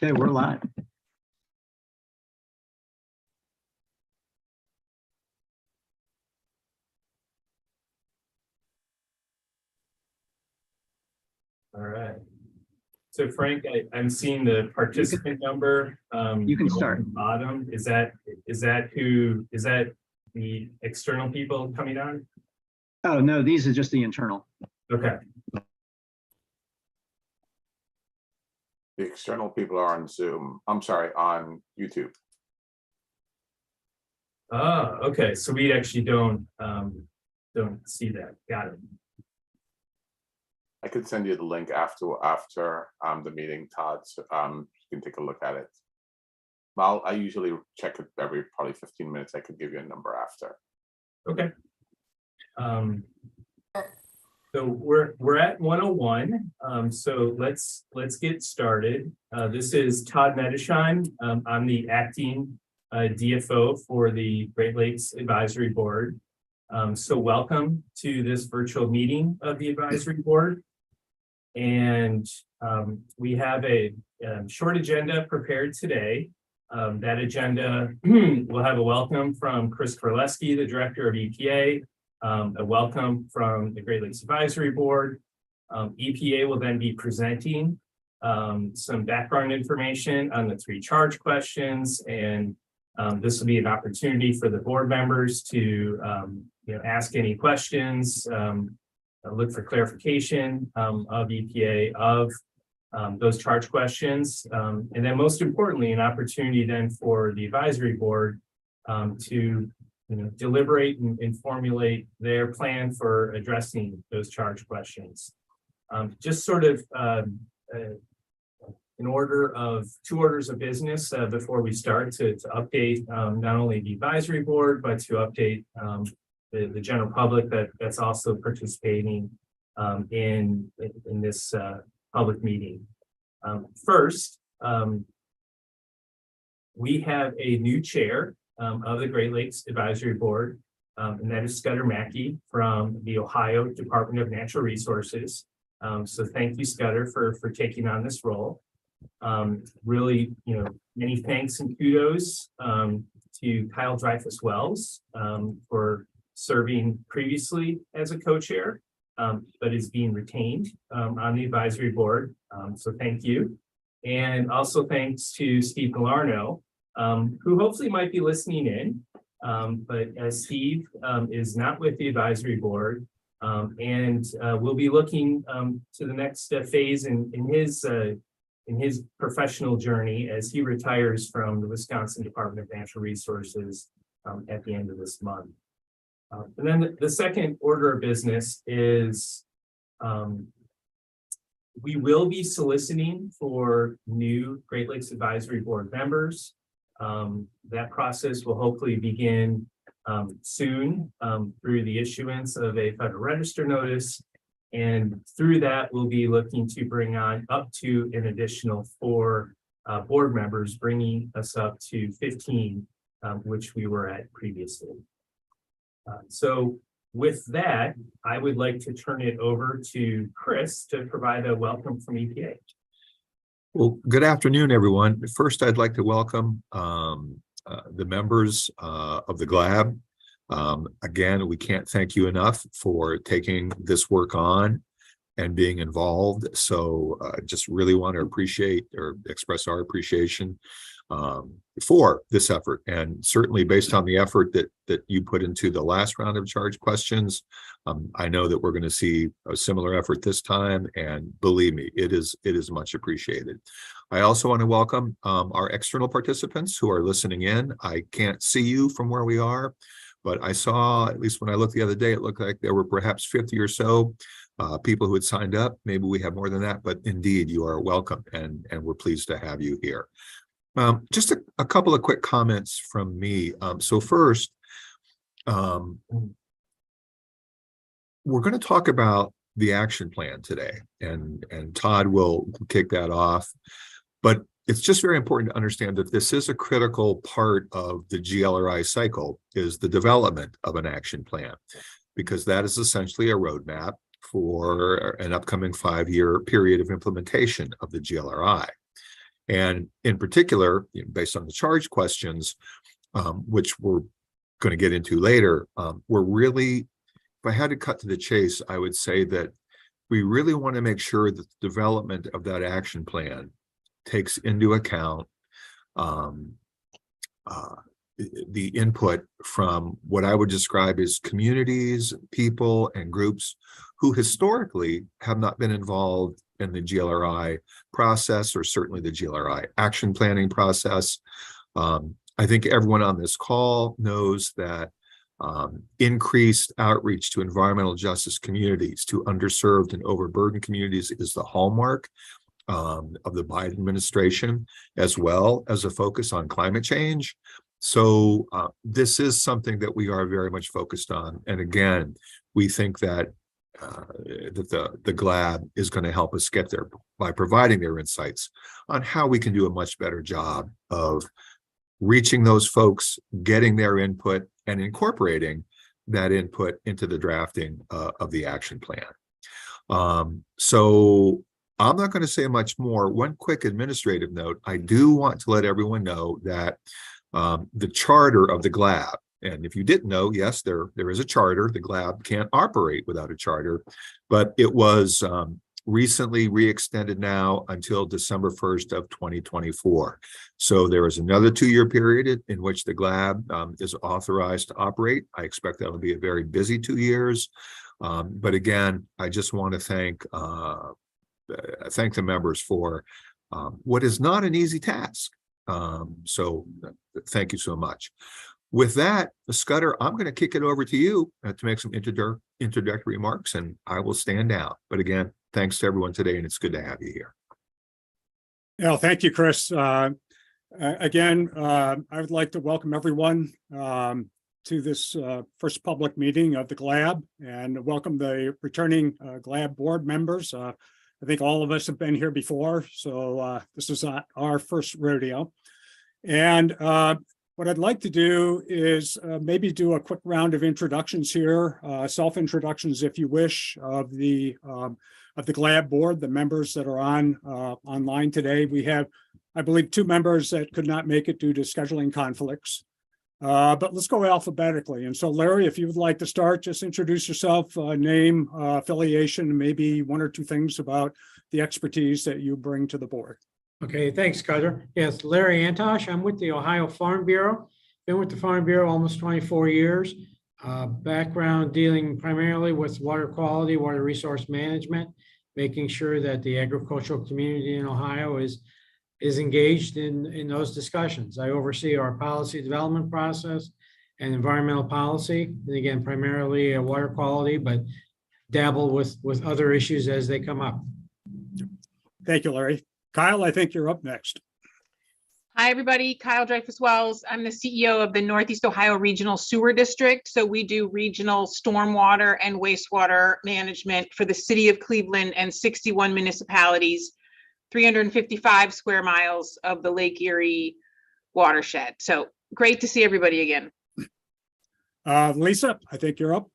Okay, we're live. All right. So Frank, I'm seeing the participant number. You can start. At the bottom. Is that the external people coming on? Oh, no, these are just the internal. Okay. The external people are on Zoom. I'm sorry, on YouTube. Oh, okay. So we actually don't see that. Got it. I could send you the link after the meeting, Todd. So, you can take a look at it. Well, I usually check it every probably 15 minutes. I could give you a number after. Okay. So we're at 101. So let's get started. This is Todd Medesheim. I'm the acting DFO for the Great Lakes Advisory Board. So welcome to this virtual meeting of the advisory board. And we have a short agenda prepared today. That agenda will have a welcome from Chris Korleski, the director of EPA, a welcome from the Great Lakes Advisory Board. EPA will then be presenting some background information on the 3 charge questions, and this will be an opportunity for the board members to ask any questions, look for clarification of EPA of those charge questions, and then most importantly, an opportunity then for the advisory board to deliberate and formulate their plan for addressing those charge questions. Just sort of in order of 2 orders of business before we start to update not only the advisory board, but to update the general public that's also participating in this public meeting. First, we have a new chair of the Great Lakes Advisory Board, and that is Scudder Mackey from the Ohio Department of Natural Resources. So thank you, Scudder, for taking on this role. Really, many thanks and kudos to Kyle Dreyfus Wells for serving previously as a co-chair, but is being retained on the advisory board. So thank you. And also thanks to Steve Galarno, who hopefully might be listening in, but as Steve is not with the advisory board, and we'll be looking to the next phase in his professional journey as he retires from the Wisconsin Department of Natural Resources at the end of this month. And then the second order of business is we will be soliciting for new Great Lakes Advisory Board members. That process will hopefully begin soon through the issuance of a Federal Register notice. And through that, we'll be looking to bring on up to an additional 4 board members, bringing us up to 15, which we were at previously. So with that, I would like to turn it over to Chris to provide a welcome from EPA. Well, good afternoon, everyone. First, I'd like to welcome the members of the GLAB. Again, we can't thank you enough for taking this work on and being involved. So just really want to appreciate or express our appreciation for this effort. And certainly based on the effort that you put into the last round of charge questions, I know that we're going to see a similar effort this time, and believe me, it is much appreciated. I also want to welcome our external participants who are listening in. I can't see you from where we are, but I saw, at least when I looked the other day, it looked like there were perhaps 50 or so people who had signed up. Maybe we have more than that, but indeed you are welcome, and we're pleased to have you here. Just a couple of quick comments from me. So first, we're going to talk about the action plan today, and Todd will kick that off. But it's just very important to understand that this is a critical part of the GLRI cycle, is the development of an action plan, because that is essentially a roadmap for an upcoming 5-year period of implementation of the GLRI. And in particular, based on the charge questions, which we're going to get into later, we're really, if I had to cut to the chase, I would say that we really want to make sure that the development of that action plan takes into account the input from what I would describe as communities, people, and groups who historically have not been involved in the GLRI process, or certainly the GLRI action planning process. I think everyone on this call knows that increased outreach to environmental justice communities, to underserved and overburdened communities, is the hallmark of the Biden administration, as well as a focus on climate change. So this is something that we are very much focused on. And again, we think that the GLAB is going to help us get there by providing their insights on how we can do a much better job of reaching those folks, getting their input, and incorporating that input into the drafting of the action plan. So I'm not going to say much more. One quick administrative note: I do want to let everyone know that the charter of the GLAB, and if you didn't know, yes, there is a charter. The GLAB can't operate without a charter, but it was recently re-extended now until December 1st of 2024. So there is another 2-year period in which the GLAB is authorized to operate. I expect that will be a very busy 2 years. But again, I just want to thank the members for what is not an easy task. So thank you so much. With that, Scudder, I'm going to kick it over to you to make some introductory remarks, and I will stand down. But again, thanks to everyone today, and it's good to have you here. Yeah, thank you, Chris. Again, I would like to welcome everyone to this first public meeting of the GLAB, and welcome the returning GLAB board members. I think all of us have been here before, so this is not our first rodeo. And what I'd like to do is maybe do a quick round of introductions here, self-introductions, if you wish, of the GLAB board, the members that are on online today. We have, I believe, 2 members that could not make it due to scheduling conflicts. But let's go alphabetically. And so, Larry, if you would like to start, just introduce yourself, name, affiliation, and maybe 1 or 2 things about the expertise that you bring to the board. Okay, thanks, Scudder. Yes, Larry Antosh. I'm with the Ohio Farm Bureau. Been with the Farm Bureau almost 24 years. Background dealing primarily with water quality, water resource management, making sure that the agricultural community in Ohio is engaged in those discussions. I oversee our policy development process and environmental policy. And again, primarily water quality, but dabble with other issues as they come up. Thank you, Larry. Kyle, I think you're up next. Hi, everybody. Kyle Dreyfus-Wells. I'm the CEO of the Northeast Ohio Regional Sewer District. So we do regional stormwater and wastewater management for the city of Cleveland and 61 municipalities, 355 square miles of the Lake Erie watershed. So great to see everybody again. Lisa, I think you're up.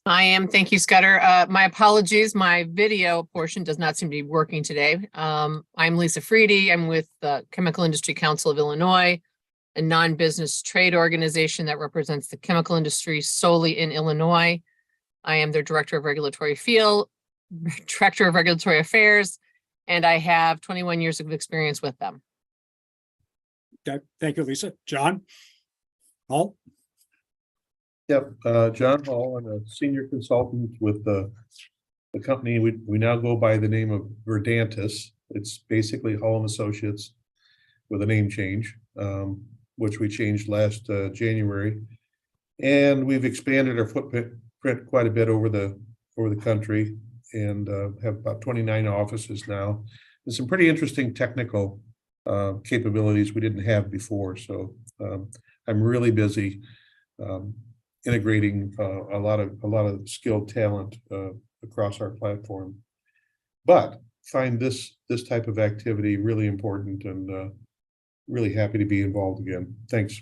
I am. Thank you, Scudder. My apologies. My video portion does not seem to be working today. I'm Lisa Freedy. I'm with the Chemical Industry Council of Illinois, a non-business trade organization that represents the chemical industry solely in Illinois. I am their Director of Regulatory Affairs, and I have 21 years of experience with them. Okay. Thank you, Lisa. John Hall. Yep, John Hall. I'm a senior consultant with the company. We now go by the name of Verdantis. It's basically Hall and Associates with a name change, which we changed last January, and we've expanded our footprint quite a bit over the country, and have about 29 offices now. There's some pretty interesting technical capabilities we didn't have before. So I'm really busy integrating a lot of skilled talent across our platform, but find this type of activity really important, and really happy to be involved again. Thanks.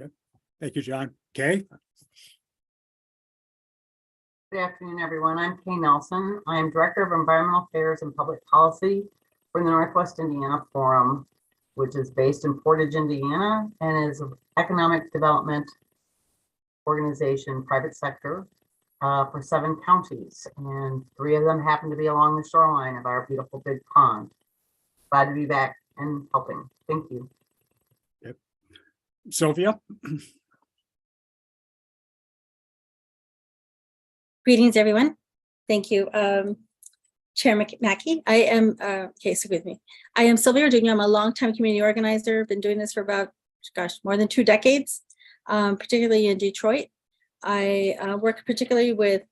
Okay. Thank you, John. Kay. Good afternoon, everyone. I'm Kay Nelson. I am Director of Environmental Affairs and Public Policy for the Northwest Indiana Forum, which is based in Portage, Indiana, and is an economic development organization, private sector, for 7 counties, and 3 of them happen to be along the shoreline of our beautiful big pond. Glad to be back and helping. Thank you. Sylvia? Greetings, everyone. Thank you. Chair Mackey, I am, so with me. I am Sylvia Jr. I'm a longtime community organizer, been doing this for about, more than 2 decades, particularly in Detroit. I work particularly with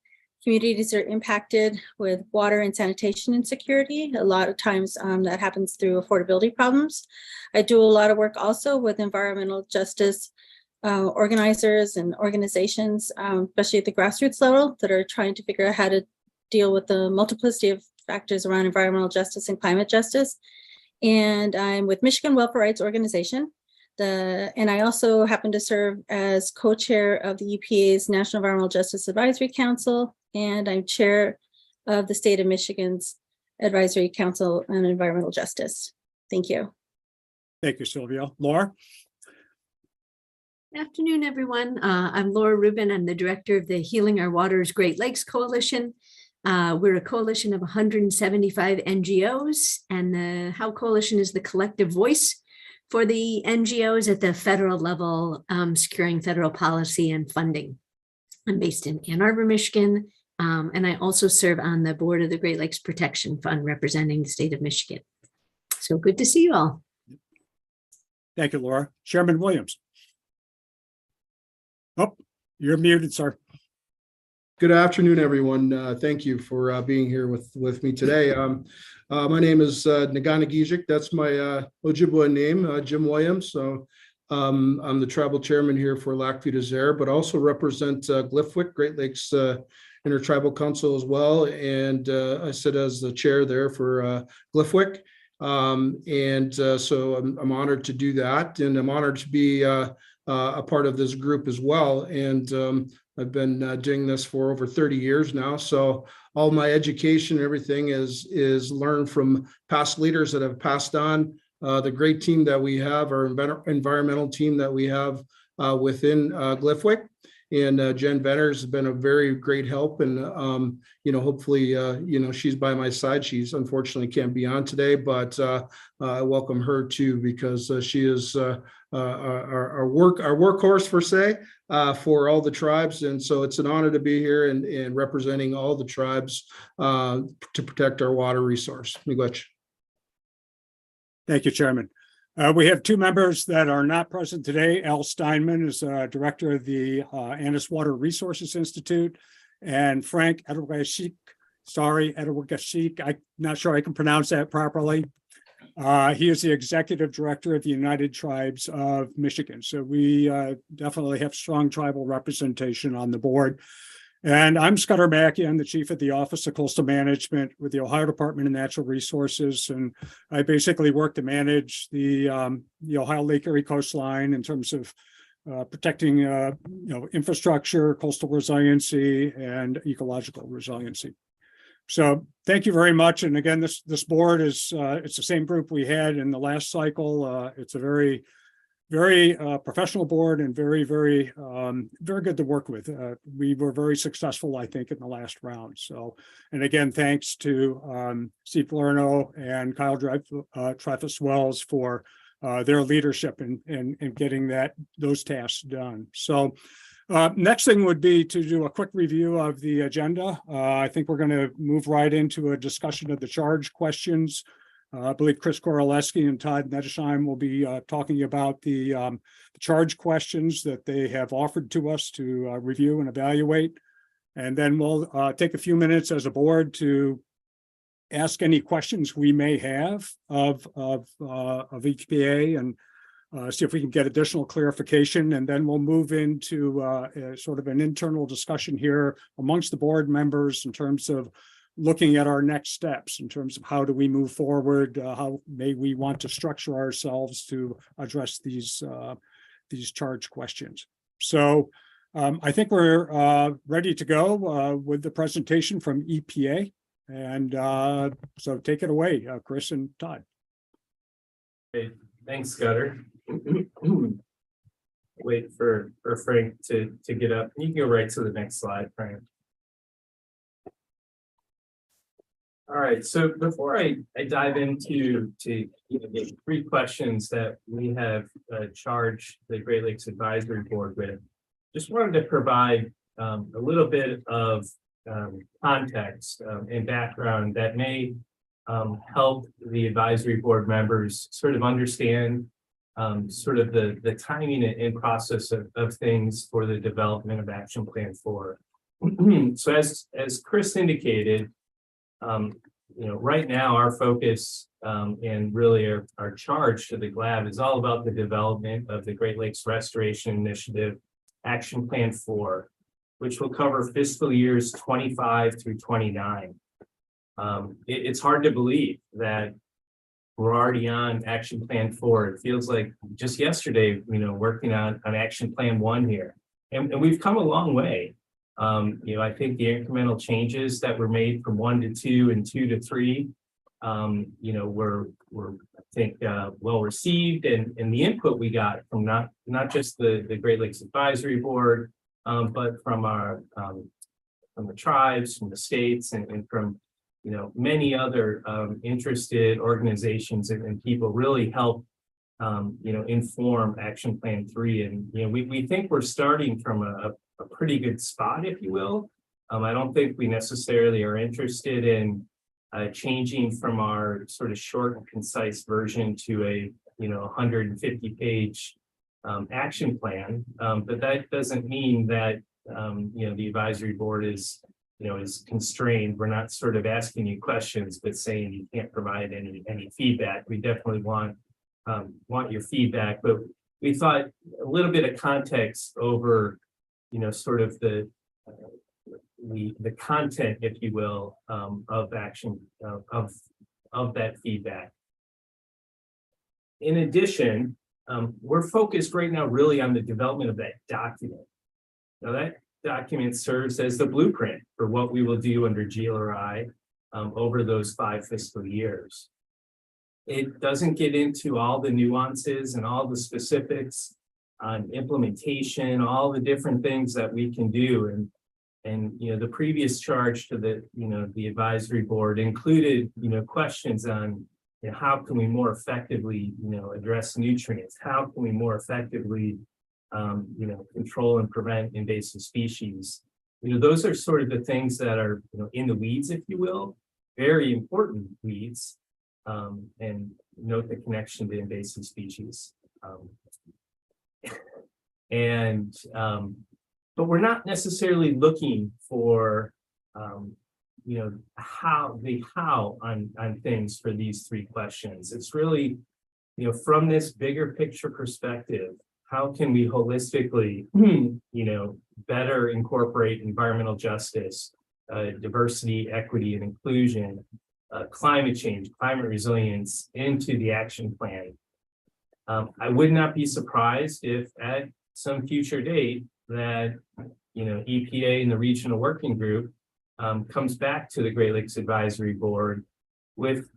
communities that are impacted with water and sanitation insecurity. A lot of times that happens through affordability problems. I do a lot of work also with environmental justice organizers and organizations, especially at the grassroots level, that are trying to figure out how to deal with the multiplicity of factors around environmental justice and climate justice. And I'm with Michigan Welfare Rights Organization. And I also happen to serve as co-chair of the EPA's National Environmental Justice Advisory Council, and I'm chair of the state of Michigan's Advisory Council on Environmental Justice. Thank you. Thank you, Sylvia. Laura? Good afternoon, everyone. I'm Laura Rubin. I'm the director of the Healing Our Waters Great Lakes Coalition. We're a coalition of 175 NGOs, and the How Coalition is the collective voice for the NGOs at the federal level, securing federal policy and funding. I'm based in Ann Arbor, Michigan, and I also serve on the board of the Great Lakes Protection Fund representing the state of Michigan. So good to see you all. Thank you, Laura. Chairman Williams. Oh, you're muted, sir. Good afternoon, everyone. Thank you for being here with me today. My name is Nagana Gizik. That's my Ojibwa name, Jim Williams. So I'm the tribal chairman here for Lac Vieux Desert, but also represent Gliffwick, Great Lakes Intertribal Council as well. And I sit as the chair there for Gliffwick. So I'm honored to do that. And I'm honored to be a part of this group as well. And I've been doing this for over 30 years now. So all my education and everything is learned from past leaders that have passed on. The great team that we have, our environmental team that we have within Gliffwick. And Jen Venners has been a very great help. And, hopefully, she's by my side. She's unfortunately can't be on today, but I welcome her too, because she is our workhorse per se for all the tribes. And so it's an honor to be here and representing all the tribes to protect our water resource. Miigwech. Thank you, Chairman. We have 2 members that are not present today. Al Steinman is director of the Annis Water Resources Institute, and Frank Edwagashik, I'm not sure I can pronounce that properly. He is the executive director of the United Tribes of Michigan. So we definitely have strong tribal representation on the board. And I'm Scudder Mackey. I'm the chief of the Office of Coastal Management with the Ohio Department of Natural Resources. And I basically work to manage the Ohio Lake Erie coastline in terms of protecting infrastructure, coastal resiliency, and ecological resiliency. So thank you very much. And again, this board is it's the same group we had in the last cycle. It's a very professional board and very good to work with. We were very successful, I think, in the last round. So, and again, thanks to Steve Lerno and Kyle Dreyfus Wells for their leadership in getting those tasks done. So next thing would be to do a quick review of the agenda. I think we're going to move right into a discussion of the charge questions. I believe Chris Koraleski and Todd Nedesheim will be talking about the charge questions that they have offered to us to review and evaluate. And then we'll take a few minutes as a board to ask any questions we may have of EPA and see if we can get additional clarification. And then we'll move into sort of an internal discussion here amongst the board members in terms of looking at our next steps in terms of how do we move forward, how may we want to structure ourselves to address these charge questions. So I think we're ready to go with the presentation from EPA. And so take it away, Chris and Todd. Great. Thanks, Scudder. Wait for Frank to get up. You can go right to the next slide, Frank. All right, so before I dive into the 3 questions that we have charged the Great Lakes Advisory Board with, just wanted to provide a little bit of context and background that may help the advisory board members sort of understand sort of the timing and process of things for the development of Action Plan 4. So as Chris indicated, right now our focus and really our charge to the GLAB is all about the development of the Great Lakes Restoration Initiative Action Plan 4, which will cover fiscal years 25 through 29. It's hard to believe that we're already on Action Plan 4. It feels like just yesterday, working on Action Plan 1 here, and we've come a long way. I think the incremental changes that were made from 1 to 2 and 2 to 3, were I think well received, and the input we got from not just the Great Lakes Advisory Board, but from the tribes, from the states, and from many other interested organizations and people really help inform Action Plan 3. And we think we're starting from a pretty good spot, if you will. I don't think we necessarily are interested in changing from our sort of short and concise version to a 150-page action plan, but that doesn't mean that the advisory board is constrained. We're not sort of asking you questions but saying you can't provide any feedback. We definitely want your feedback, but we thought a little bit of context over sort of the content, if you will, of action of that feedback. In addition, we're focused right now really on the development of that document. Now that document serves as the blueprint for what we will do under GLRI over those 5 fiscal years. It doesn't get into all the nuances and all the specifics on implementation, all the different things that we can do. And the previous charge to the advisory board included questions on how can we more effectively address nutrients, how can we more effectively control and prevent invasive species. Those are sort of the things that are in the weeds, if you will, very important weeds, and note the connection to invasive species. But we're not necessarily looking for how on things for these 3 questions. It's really from this bigger picture perspective, how can we holistically better incorporate environmental justice, diversity, equity, and inclusion, climate change, climate resilience into the action plan. I would not be surprised if at some future date that EPA and the regional working group comes back to the Great Lakes Advisory Board with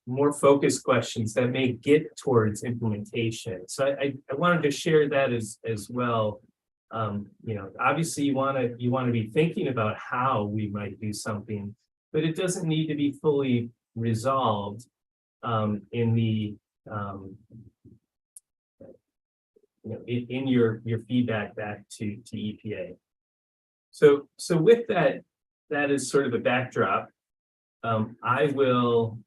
more focused questions that may get towards implementation. So I wanted to share that as well. Obviously you want to be thinking about how we might do something, but it doesn't need to be fully resolved in the in your feedback back to EPA. So with that is sort of a backdrop. I will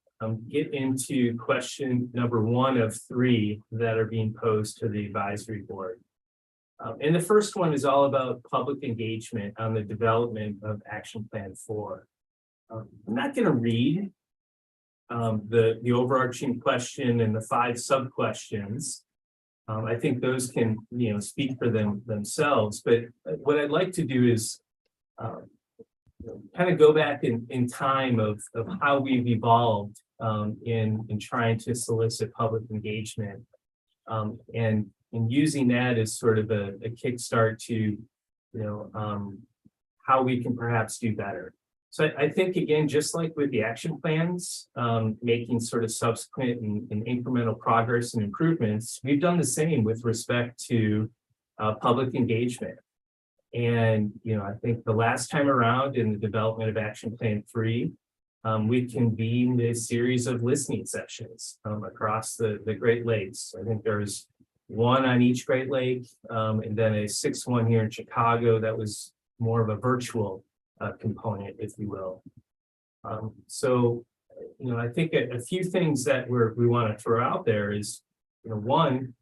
get into question number 1 of 3 that are being posed to the advisory board. And the first one is all about public engagement on the development of Action Plan 4. I'm not going to read the overarching question and the 5 sub-questions. I think those can speak for themselves, but what I'd like to do is kind of go back in time of how we've evolved in trying to solicit public engagement, and using that as sort of a kickstart to how we can perhaps do better. So I think, again, just like with the action plans, making sort of subsequent and incremental progress and improvements, we've done the same with respect to public engagement. And, I think the last time around in the development of Action Plan 3, we convened a series of listening sessions across the Great Lakes. I think there's one on each Great Lake, and then a sixth one here in Chicago that was more of a virtual component, if you will. So, I think a few things that we want to throw out there is, one,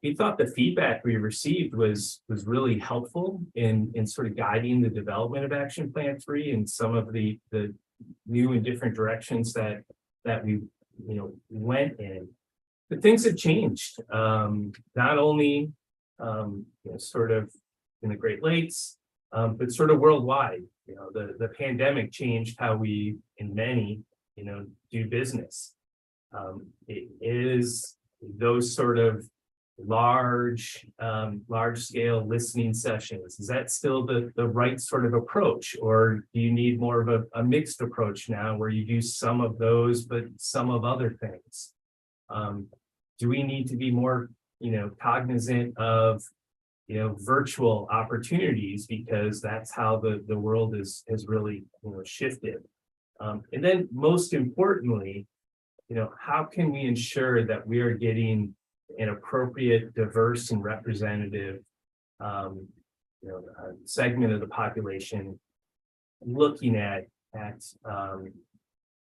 we thought the feedback we received was really helpful in sort of guiding the development of Action Plan 3 and some of the new and different directions that we went in. But things have changed, not only sort of in the Great Lakes, but sort of worldwide. The pandemic changed how we, in many, do business. It is those sort of large scale listening sessions. Is that still the right sort of approach, or do you need more of a mixed approach now where you do some of those but some of other things? Do we need to be more cognizant of virtual opportunities, because that's how the world has really shifted? And then most importantly, how can we ensure that we are getting an appropriate, diverse, and representative segment of the population looking at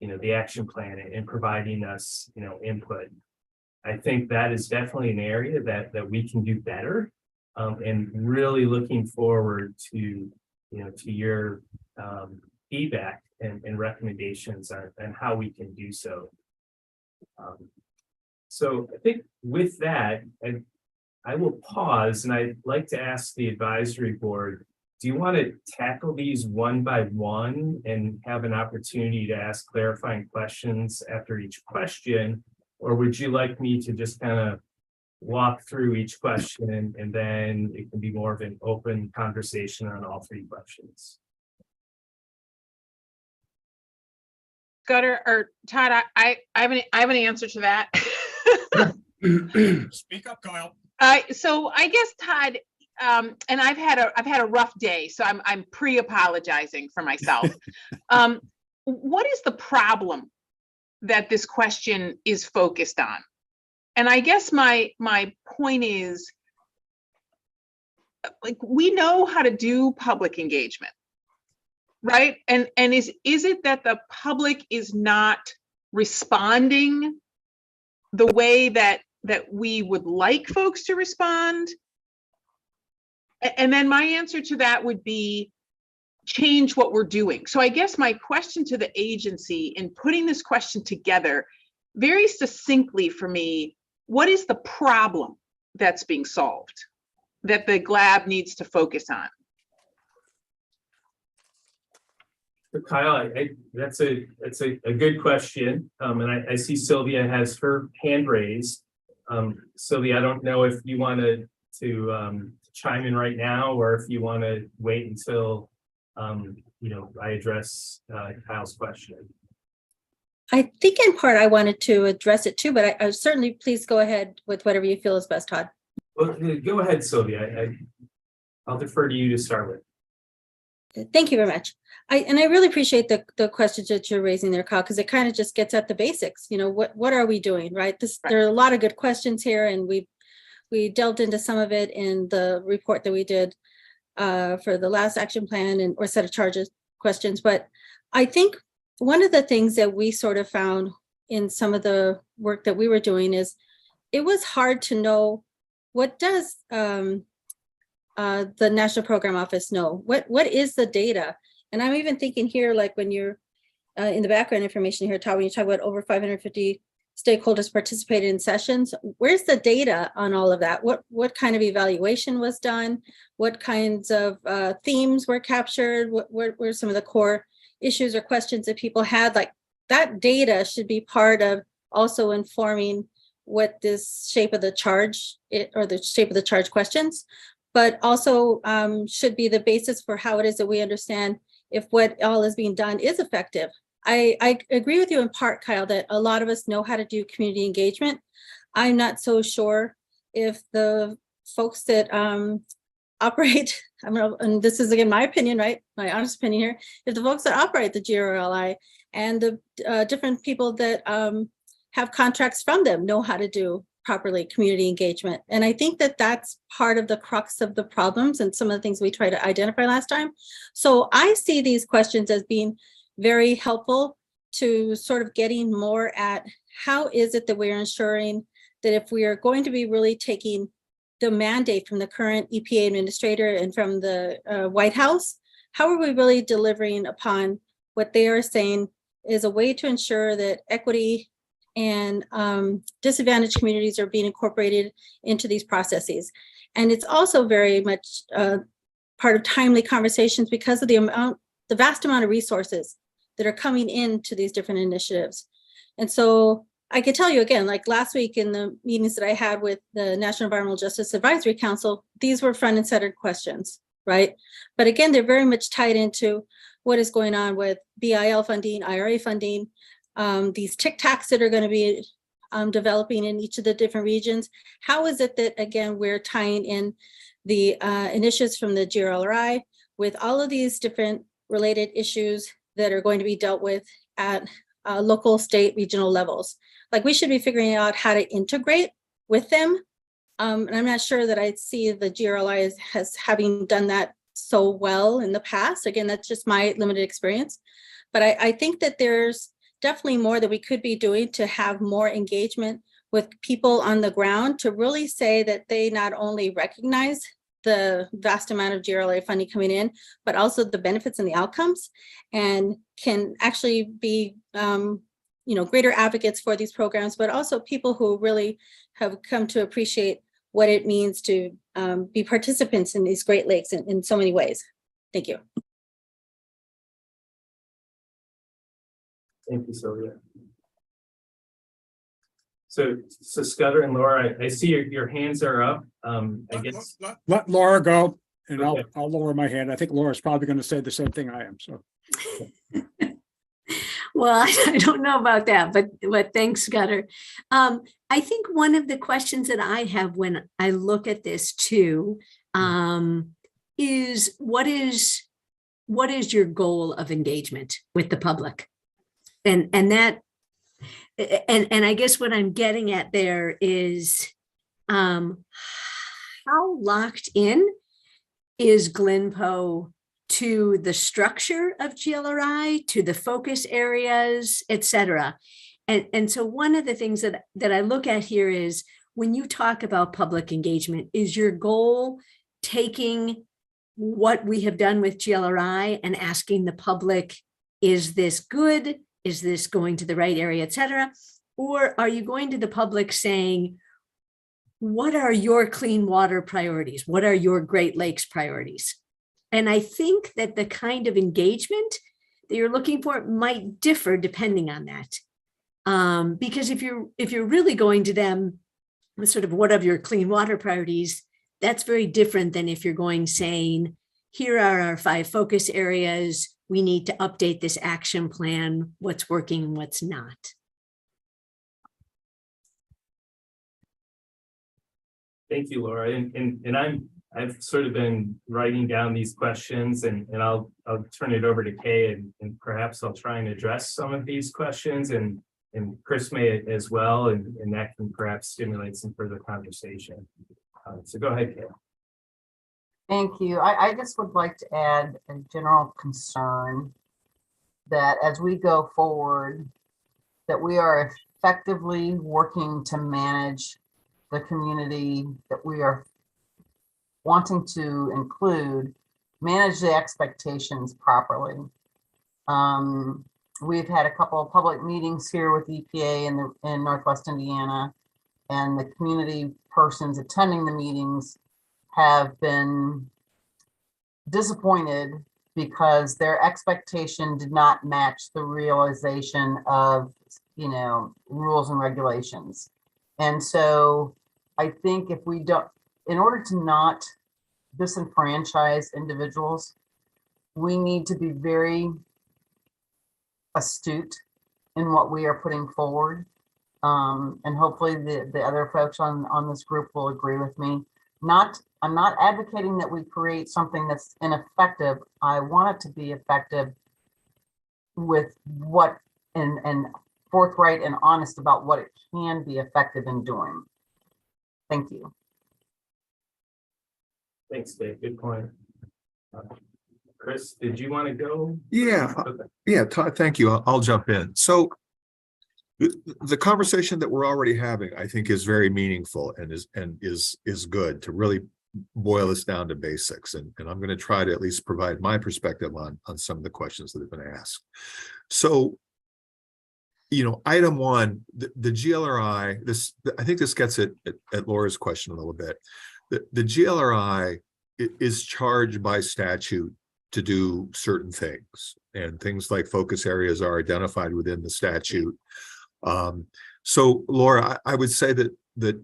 the action plan and providing us input? I think that is definitely an area that we can do better, and really looking forward to your feedback and recommendations on how we can do so. So I think with that, I will pause, and I'd like to ask the advisory board, do you want to tackle these one by one and have an opportunity to ask clarifying questions after each question? Or would you like me to just kind of walk through each question and then it can be more of an open conversation on all three questions? Scudder or Todd, I have an answer to that. Speak up, Kyle. So I guess Todd, and I've had a rough day, so I'm pre-apologizing for myself. What is the problem that this question is focused on? And I guess my point is, like, we know how to do public engagement, right? And is it that the public is not responding the way that we would like folks to respond? And then my answer to that would be change what we're doing. So I guess my question to the agency in putting this question together very succinctly for me, what is the problem that's being solved that the GLAB needs to focus on? Kyle, that's a good question. And I see Sylvia has her hand raised. Sylvia, I don't know if you want to chime in right now, or if you want to wait until I address Kyle's question. I think in part I wanted to address it too, but I certainly, please go ahead with whatever you feel is best, Todd. Well, go ahead, Sylvia. I'll defer to you to start with. Thank you very much. I really appreciate the questions that you're raising there, Kyle, because it kind of just gets at the basics. What are we doing, right? There are a lot of good questions here, and we delved into some of it in the report that we did for the last action plan or set of charges questions. But I think one of the things that we sort of found in some of the work that we were doing is it was hard to know, what does the National Program Office know? What is the data? And I'm even thinking here, like when you're in the background information here, Todd, when you talk about over 550 stakeholders participated in sessions, where's the data on all of that? What kind of evaluation was done? What kinds of themes were captured? What were some of the core issues or questions that people had? Like, that data should be part of also informing what this shape of the charge or the shape of the charge questions, but also should be the basis for how it is that we understand if what all is being done is effective. I agree with you in part, Kyle, that a lot of us know how to do community engagement. I'm not so sure if the folks that operate, I don't know, and this is again my opinion, right? My honest opinion here. If the folks that operate the GRLI and the different people that have contracts from them know how to do properly community engagement. And I think that that's part of the crux of the problems and some of the things we tried to identify last time. So I see these questions as being very helpful to sort of getting more at how is it that we're ensuring that if we are going to be really taking the mandate from the current EPA administrator and from the White House, how are we really delivering upon what they are saying is a way to ensure that equity and disadvantaged communities are being incorporated into these processes. And it's also very much part of timely conversations because of the vast amount of resources that are coming into these different initiatives. And so I can tell you again, like last week in the meetings that I had with the National Environmental Justice Advisory Council, these were front and center questions, right? But again, they're very much tied into what is going on with BIL funding, IRA funding, these TIC-TACs that are going to be developing in each of the different regions. How is it that, again, we're tying in the initiatives from the GRLI with all of these different related issues that are going to be dealt with at local, state, regional levels? Like we should be figuring out how to integrate with them. And I'm not sure that I see the GRLI as having done that so well in the past. Again, that's just my limited experience. But I think that there's definitely more that we could be doing to have more engagement with people on the ground to really say that they not only recognize the vast amount of GRLA funding coming in, but also the benefits and the outcomes, and can actually be greater advocates for these programs, but also people who really have come to appreciate what it means to be participants in these Great Lakes in so many ways. Thank you. Thank you, Sylvia. So Scudder and Laura, I see your hands are up. I guess Let Laura go, and Okay. I'll lower my hand. I think Laura's probably going to say the same thing I am. So, Well, I don't know about that, but thanks, Scudder. I think one of the questions that I have when I look at this too is what is your goal of engagement with the public? And I guess what I'm getting at there is how locked in is GLNPO to the structure of GLRI, to the focus areas, et cetera. And so one of the things that I look at here is when you talk about public engagement, is your goal taking what we have done with GLRI and asking the public, is this good? Is this going to the right area, et cetera? Or are you going to the public saying, what are your clean water priorities? What are your Great Lakes priorities? And I think that the kind of engagement that you're looking for might differ depending on that. Because if you're really going to them with sort of what are your clean water priorities, that's very different than if you're going saying, here are our 5 focus areas. We need to update this action plan, what's working and what's not. Thank you, Laura. And I've sort of been writing down these questions, and I'll turn it over to Kay, and perhaps I'll try and address some of these questions, and Chris may as well, and that can perhaps stimulate some further conversation. So go ahead, Kay. Thank you. I just would like to add a general concern that as we go forward, that we are effectively working to manage the community that we are wanting to include, manage the expectations properly. We've had a couple of public meetings here with EPA in Northwest Indiana, and the community persons attending the meetings have been disappointed because their expectation did not match the realization of, rules and regulations. And so I think if we don't, in order to not disenfranchise individuals, we need to be very astute in what we are putting forward. And hopefully the other folks on this group will agree with me. I'm not advocating that we create something that's ineffective. I want it to be effective with what and forthright and honest about what it can be effective in doing. Thank you. Thanks, Dave. Good point. Chris, did you want to go? Yeah, yeah, Todd, thank you. I'll jump in. So the conversation that we're already having, I think, is very meaningful and is good to really boil this down to basics. And I'm going to try to at least provide my perspective on some of the questions that have been asked. So, you know, item one, the GLRI, I think this gets at Laura's question a little bit. The GLRI is charged by statute to do certain things, and things like focus areas are identified within the statute. So Laura, I would say that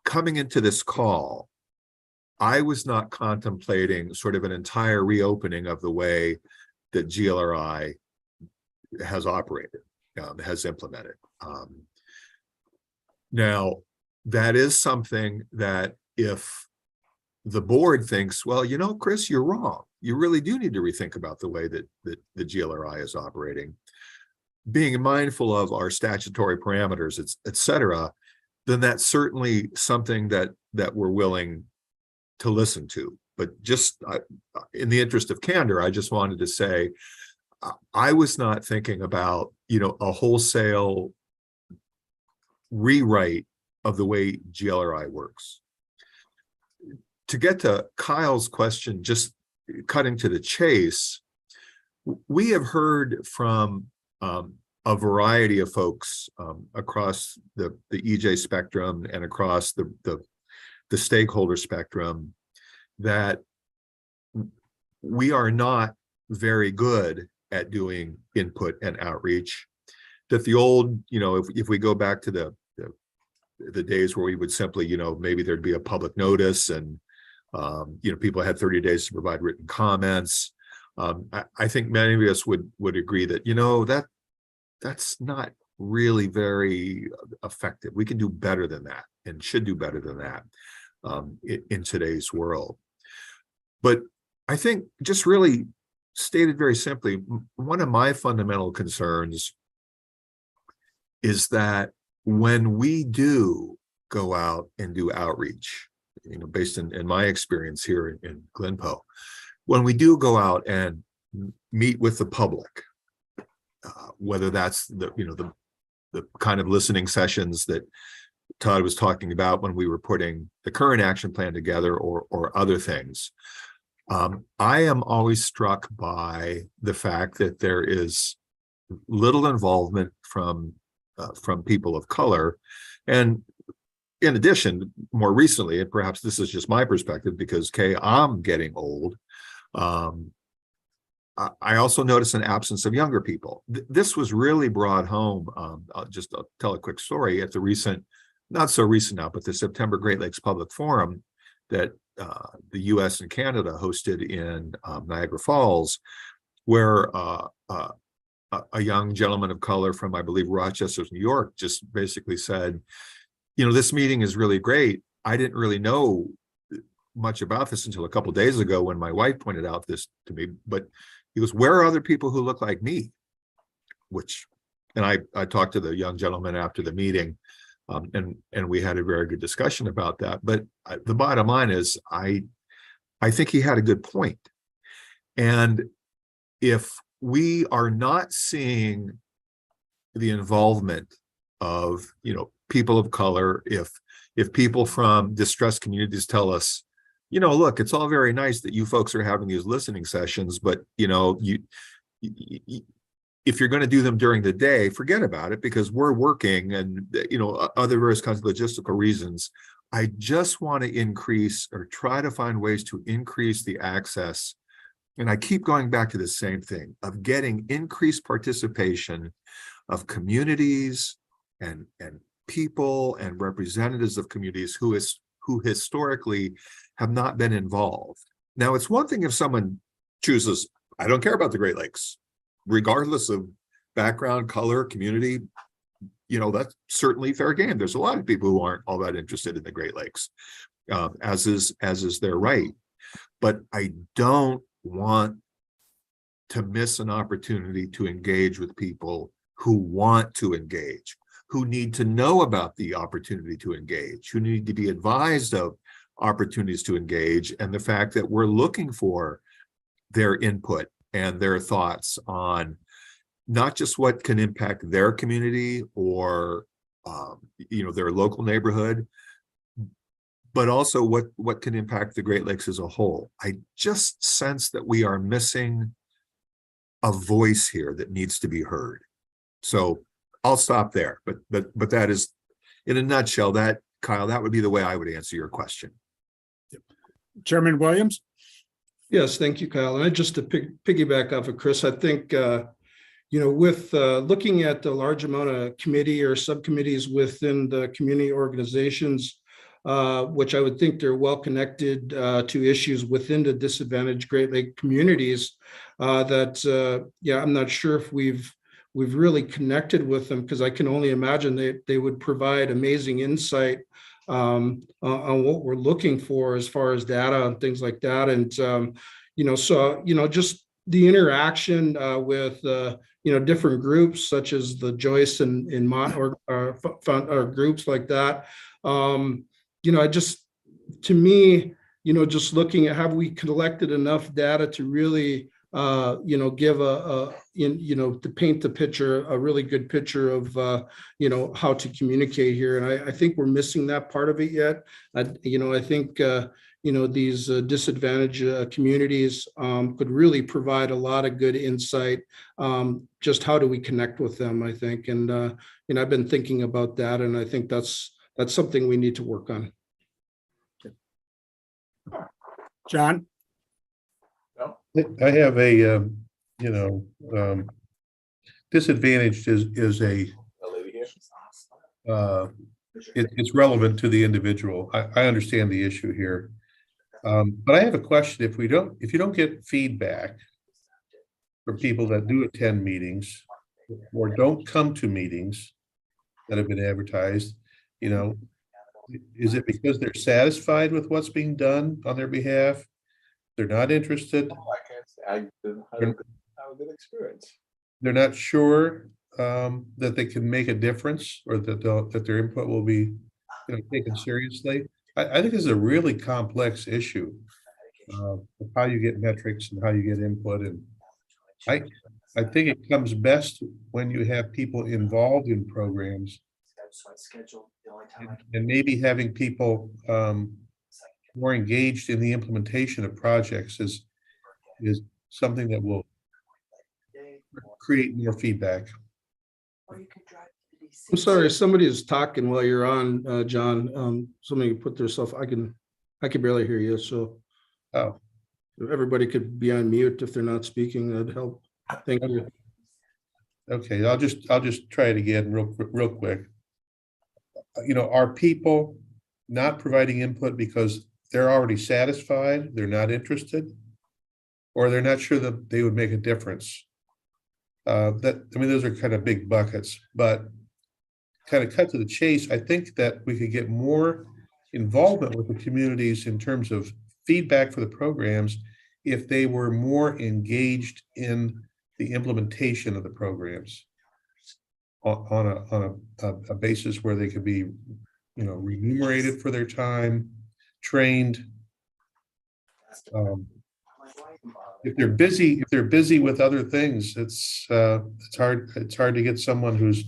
coming into this call, I was not contemplating sort of an entire reopening of the way that GLRI has operated, has implemented. Now, that is something that if the board thinks, well, you know, Chris, you're wrong. You really do need to rethink about the way that the GLRI is operating. Being mindful of our statutory parameters, et cetera, then that's certainly something that we're willing to listen to. But just in the interest of candor, I just wanted to say, I was not thinking about, you know, a wholesale rewrite of the way GLRI works. To get to Kyle's question, just cutting to the chase, we have heard from a variety of folks across the EJ spectrum and across the stakeholder spectrum that we are not very good at doing input and outreach. That the old, you know, if we go back to the days where we would simply, you know, maybe there'd be a public notice and you know, people had 30 days to provide written comments. I think many of us would agree that, you know, that's not really very effective. We can do better than that and should do better than that in today's world. But I think, just really stated very simply, one of my fundamental concerns is that when we do go out and do outreach, you know, based in my experience here in Glenpoe, when we do go out and meet with the public, whether that's the kind of listening sessions that Todd was talking about when we were putting the current action plan together, or other things, I am always struck by the fact that there is little involvement from people of color. And in addition, more recently, and perhaps this is just my perspective because I'm getting old, I also notice an absence of younger people. This was really brought home. I'll tell a quick story at the recent, not so recent now, but the September Great Lakes Public Forum that the US and Canada hosted in Niagara Falls, where a young gentleman of color from, I believe, Rochester, New York, just basically said, you know, this meeting is really great. I didn't really know much about this until a couple of days ago when my wife pointed out this to me, but he goes, where are other people who look like me? And I talked to the young gentleman after the meeting, and we had a very good discussion about that. But the bottom line is, I think he had a good point. And if we are not seeing the involvement of, you know, people of color, if people from distressed communities tell us, you know, look, it's all very nice that you folks are having these listening sessions, but, you know, if you're going to do them during the day, forget about it because we're working and, you know, other various kinds of logistical reasons. I just want to increase or try to find ways to increase the access. And I keep going back to the same thing of getting increased participation of communities and people and representatives of communities who historically have not been involved. Now, it's one thing if someone chooses, I don't care about the Great Lakes, regardless of background, color, community, that's certainly fair game. There's a lot of people who aren't all that interested in the Great Lakes, as is their right. But I don't want to miss an opportunity to engage with people who want to engage, who need to know about the opportunity to engage, who need to be advised of opportunities to engage, and the fact that we're looking for their input and their thoughts on not just what can impact their community or their local neighborhood, but also what can impact the Great Lakes as a whole. I just sense that we are missing a voice here that needs to be heard. So I'll stop there, but that is, in a nutshell, that, Kyle, that would be the way I would answer your question. Chairman Williams? Yes, thank you, Kyle. And just to piggyback off of Chris, I think, with looking at the large amount of committee or subcommittees within the community organizations, which I would think they're well connected to issues within the disadvantaged Great Lake communities, I'm not sure if we've really connected with them, because I can only imagine they would provide amazing insight on what we're looking for as far as data and things like that. And, just the interaction with, different groups such as the Joyce and Mott or groups like that. To me, just looking at, have we collected enough data to really, give to paint the picture, a really good picture of, how to communicate here. And I think we're missing that part of it yet. I think, these disadvantaged communities could really provide a lot of good insight. Just how do we connect with them, I think. And, I've been thinking about that, and I think that's something we need to work on. John? I have a, disadvantaged is it's relevant to the individual. I understand the issue here. But I have a question. If you don't get feedback from people that do attend meetings or don't come to meetings that have been advertised, is it because they're satisfied with what's being done on their behalf? They're not interested. I can't say I didn't have a good experience. They're not sure that they can make a difference, or that their input will be taken seriously. I think this is a really complex issue of how you get metrics and how you get input. And I think it comes best when you have people involved in programs, and maybe having people more engaged in the implementation of projects is something that will create more feedback. I'm sorry, somebody is talking while you're on, John. Somebody put their self, I can barely hear you. So if everybody could be on mute if they're not speaking, that'd help. Thank you. Okay, I'll just try it again real quick. Are people not providing input because they're already satisfied, they're not interested, or they're not sure that they would make a difference? Those are kind of big buckets, but kind of cut to the chase. I think that we could get more involvement with the communities in terms of feedback for the programs if they were more engaged in the implementation of the programs on a basis where they could be, remunerated for their time, trained. If they're busy with other things, it's hard to get someone who's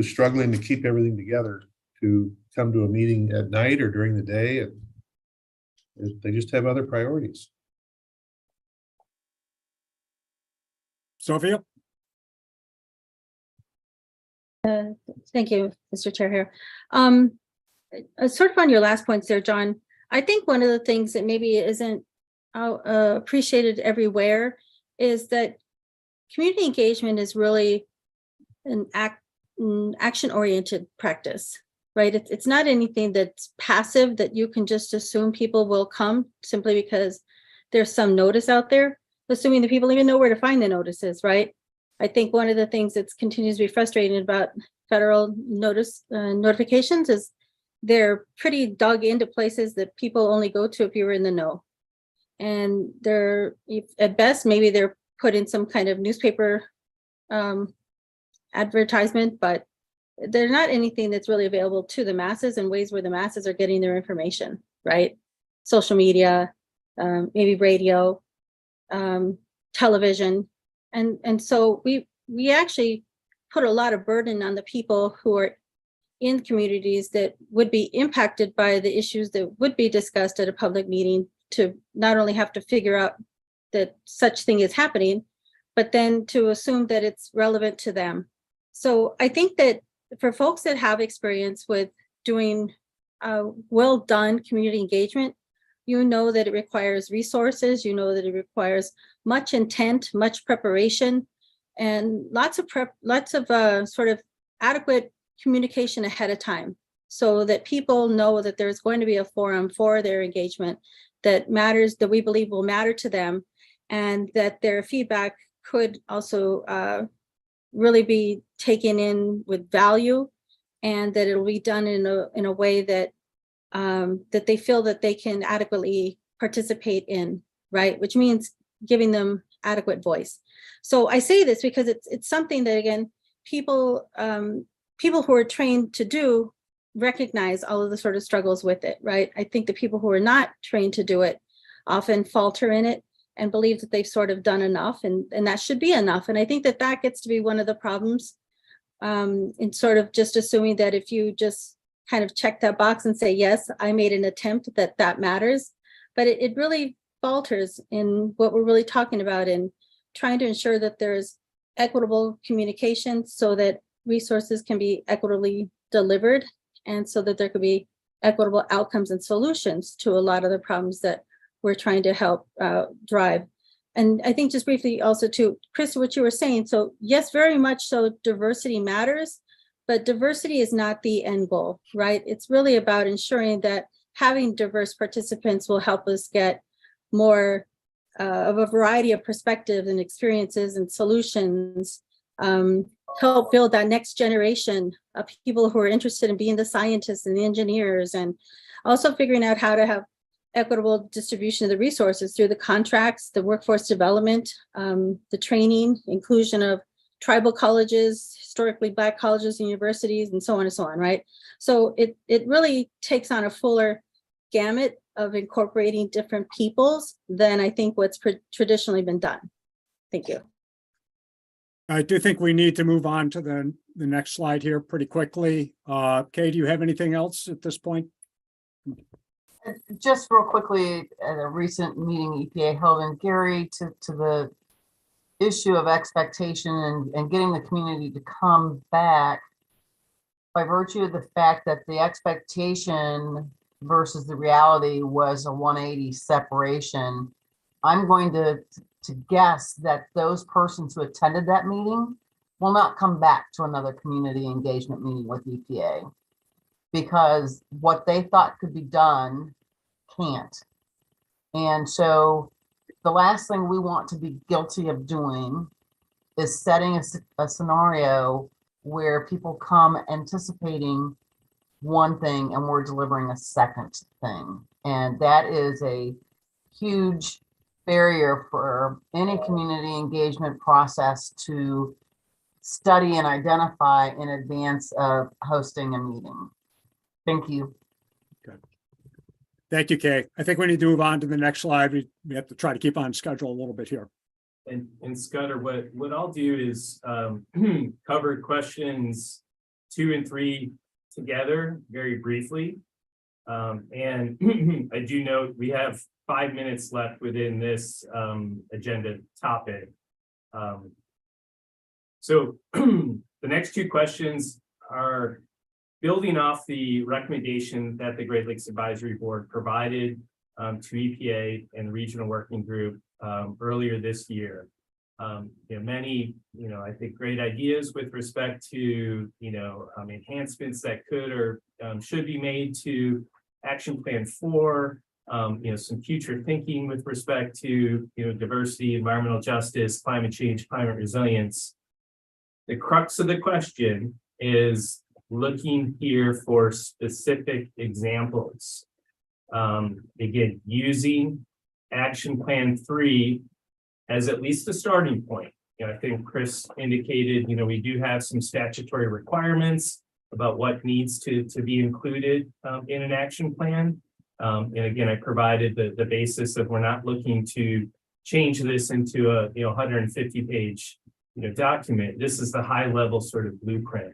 struggling to keep everything together to come to a meeting at night or during the day, and they just have other priorities. Sophia? Thank you, Mr. Chair here. Sort of on your last points there, John, I think one of the things that maybe isn't appreciated everywhere is that community engagement is really an action-oriented practice, right? It's not anything that's passive that you can just assume people will come simply because there's some notice out there. assuming that people even know where to find the notices, right? I think one of the things that's continues to be frustrating about federal notifications is they're pretty dug into places that people only go to if you're in the know. And they're, at best, maybe they're put in some kind of newspaper advertisement, but they're not anything that's really available to the masses in ways where the masses are getting their information, right? Social media, maybe radio, television. And so we actually put a lot of burden on the people who are in communities that would be impacted by the issues that would be discussed at a public meeting, to not only have to figure out that such thing is happening, but then to assume that it's relevant to them. So I think that for folks that have experience with doing well done community engagement, you know that it requires resources, you know that it requires much intent, much preparation, and lots of sort of adequate communication ahead of time, so that people know that there's going to be a forum for their engagement that matters, that we believe will matter to them, and that their feedback could also really be taken in with value, and that it'll be done in a way that that they feel that they can adequately participate in, right? Which means giving them adequate voice. So I say this because it's something that, again, people who are trained to do recognize all of the sort of struggles with it, right? I think the people who are not trained to do it often falter in it and believe that they've sort of done enough, and that should be enough. And I think that that gets to be one of the problems in sort of just assuming that if you just kind of check that box and say, yes, I made an attempt, that matters. But it really falters in what we're really talking about, in trying to ensure that there's equitable communication so that resources can be equitably delivered, and so that there could be equitable outcomes and solutions to a lot of the problems that we're trying to help drive. And I think just briefly also to Chris, what you were saying, so yes, very much so diversity matters, but diversity is not the end goal, right? It's really about ensuring that having diverse participants will help us get more of a variety of perspectives and experiences and solutions, help build that next generation of people who are interested in being the scientists and the engineers, and also figuring out how to have equitable distribution of the resources through the contracts, the workforce development, the training, inclusion of tribal colleges, historically Black colleges and universities, and so on, right? So it really takes on a fuller gamut of incorporating different peoples than I think what's traditionally been done. Thank you. I do think we need to move on to the next slide here pretty quickly. Kay, do you have anything else at this point? Just real quickly, at a recent meeting EPA held in Gary, to the issue of expectation and getting the community to come back, by virtue of the fact that the expectation versus the reality was a 180 separation, I'm going to guess that those persons who attended that meeting will not come back to another community engagement meeting with EPA, because what they thought could be done can't. And so the last thing we want to be guilty of doing is setting a scenario where people come anticipating one thing and we're delivering a second thing. And that is a huge barrier for any community engagement process to study and identify in advance of hosting a meeting. Thank you. Good. Thank you, Kay. I think we need to move on to the next slide. We have to try to keep on schedule a little bit here. And Scudder, what I'll do is cover questions 2 and 3 together very briefly. And I do note we have 5 minutes left within this agenda topic. So the next 2 questions are building off the recommendation that the Great Lakes Advisory Board provided to EPA and the Regional Working Group earlier this year. Many, I think great ideas with respect to, enhancements that could or should be made to Action Plan 4, some future thinking with respect to, diversity, environmental justice, climate change, climate resilience. The crux of the question is looking here for specific examples. Again, using Action Plan 3 as at least a starting point. I think Chris indicated, we do have some statutory requirements about what needs to be included in an action plan. And again, I provided the basis of we're not looking to change this into a 150-page document. This is the high-level sort of blueprint.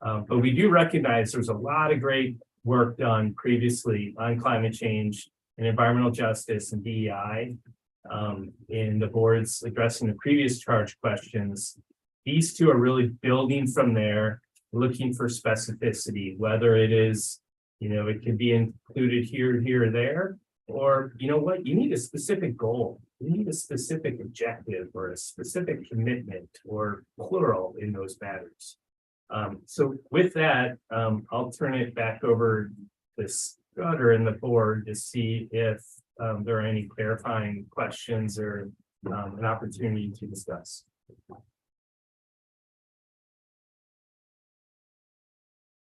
But we do recognize there's a lot of great work done previously on climate change and environmental justice and DEI. In the boards addressing the previous charge questions, these two are really building from there, looking for specificity, whether it is, it can be included here, or there, or you need a specific goal, you need a specific objective or a specific commitment or plural in those matters. So with that, I'll turn it back over to Scudder and the board to see if there are any clarifying questions or an opportunity to discuss.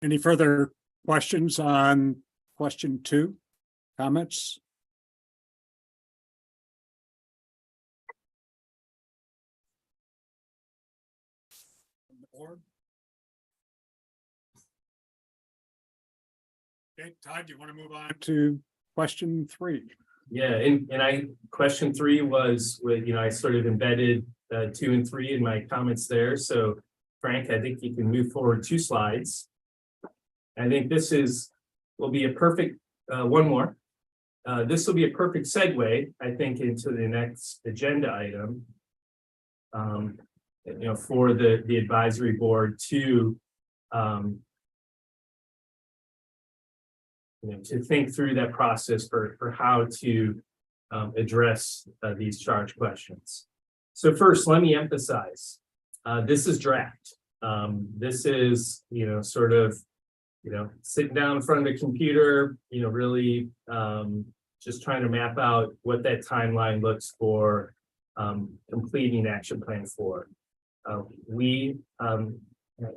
Any further questions on question 2? Comments? Okay, Todd, do you want to move on to question 3? Yeah, and question 3 was with, I sort of embedded 2 and 3 in my comments there. So Frank, I think you can move forward 2 slides. I think this will be a perfect, one more. This will be a perfect segue, I think, into the next agenda item. For the advisory board to to think through that process for how to address these charge questions. So first, let me emphasize, this is draft. This is, sort of, sitting down in front of a computer, really just trying to map out what that timeline looks for completing Action Plan 4. We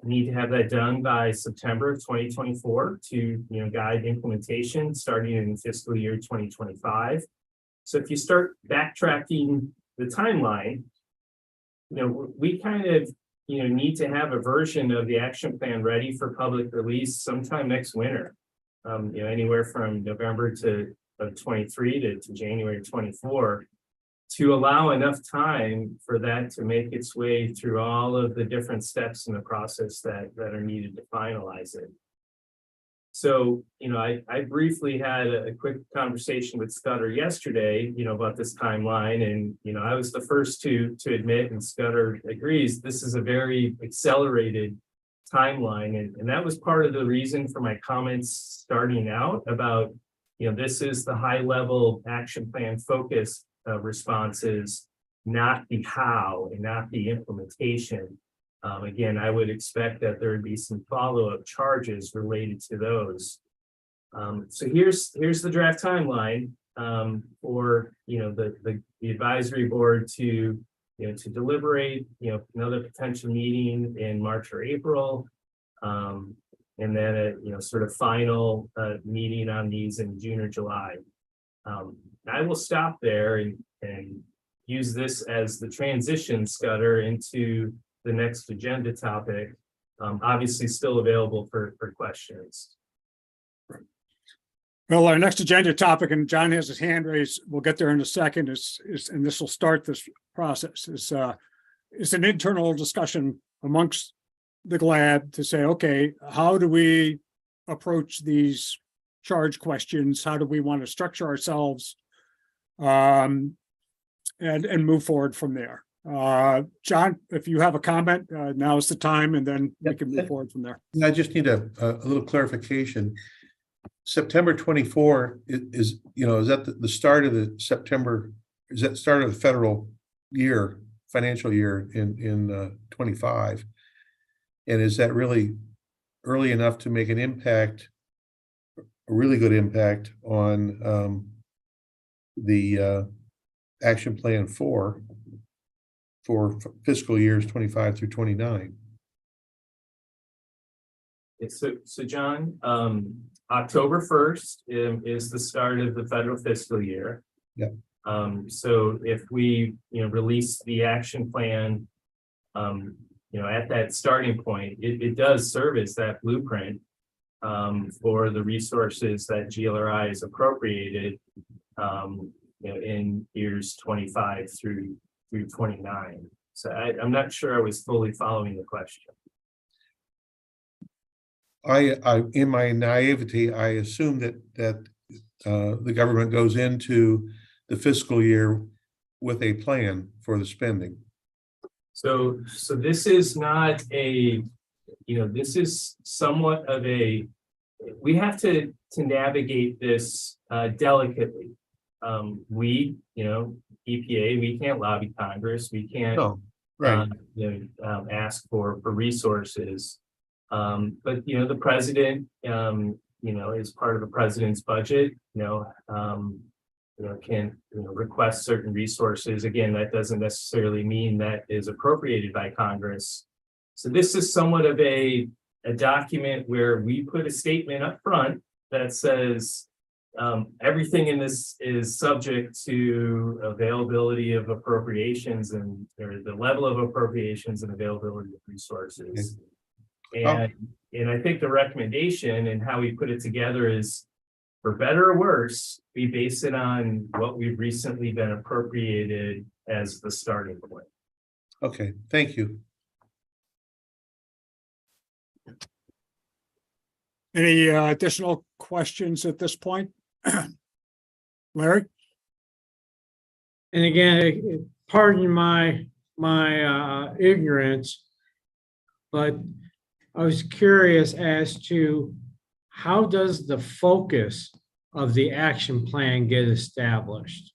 need to have that done by September of 2024 to guide implementation starting in fiscal year 2025. So if you start backtracking the timeline, we kind of need to have a version of the action plan ready for public release sometime next winter. Anywhere from November of 23 to January 24, to allow enough time for that to make its way through all of the different steps in the process that are needed to finalize it. So, I briefly had a quick conversation with Scudder yesterday, about this timeline, and, I was the first to admit, and Scudder agrees, this is a very accelerated timeline. And that was part of the reason for my comments starting out about, this is the high level action plan focus responses, not the how and not the implementation. Again, I would expect that there would be some follow-up charges related to those. So here's the draft timeline for the advisory board to deliberate, another potential meeting in March or April, and then a sort of final meeting on these in June or July. I will stop there and use this as the transition, Scudder, into the next agenda topic, obviously still available for questions. Well, our next agenda topic, and John has his hand raised, we'll get there in a second, and this will start this process, is an internal discussion amongst the GLAB to say, okay, how do we approach these charge questions? How do we want to structure ourselves and move forward from there? John, if you have a comment, now is the time, and then we can move forward from there. I just need a little clarification. September 24 is that the start of the September, is that start of the federal year, financial year in 25? And is that really early enough to make an impact, a really good impact on the action plan for fiscal years 25 through 29. So John, October 1st is the start of the federal fiscal year. Yep. So if we, release the action plan, at that starting point, it does serve as that blueprint for the resources that GLRI is appropriated, in years 25 through 29. So I'm not sure I was fully following the question. I in my naivety, I assume that the government goes into the fiscal year with a plan for the spending. So this is not a, this is somewhat of a, we have to navigate this delicately. We, EPA, we can't lobby Congress. We can't No, right. ask for resources. But the president, is part of the president's budget, can request certain resources. Again, that doesn't necessarily mean that is appropriated by Congress. So this is somewhat of a document where we put a statement up front that says everything in this is subject to availability of appropriations or the level of appropriations and availability of resources. Okay. And I think the recommendation and how we put it together is, for better or worse, we base it on what we've recently been appropriated as the starting point. Okay, thank you. Any additional questions at this point? Larry? And again, pardon my ignorance, but I was curious as to how does the focus of the action plan get established?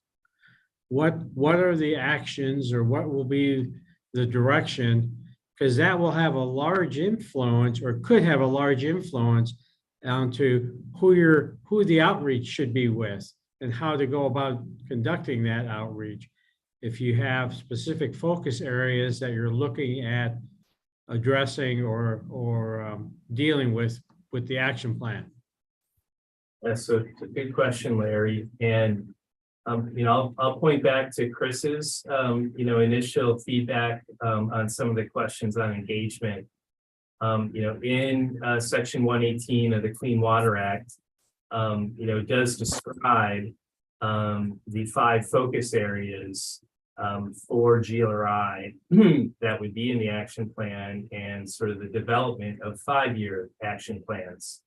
What are the actions, or what will be the direction? Because that will have a large influence, or could have a large influence onto who the outreach should be with and how to go about conducting that outreach. If you have specific focus areas that you're looking at addressing or dealing with the action plan. That's a good question, Larry. And I'll point back to Chris's initial feedback on some of the questions on engagement. In section 118 of the Clean Water Act, it does describe the 5 focus areas for GLRI that would be in the action plan, and sort of the development of 5-year action plans.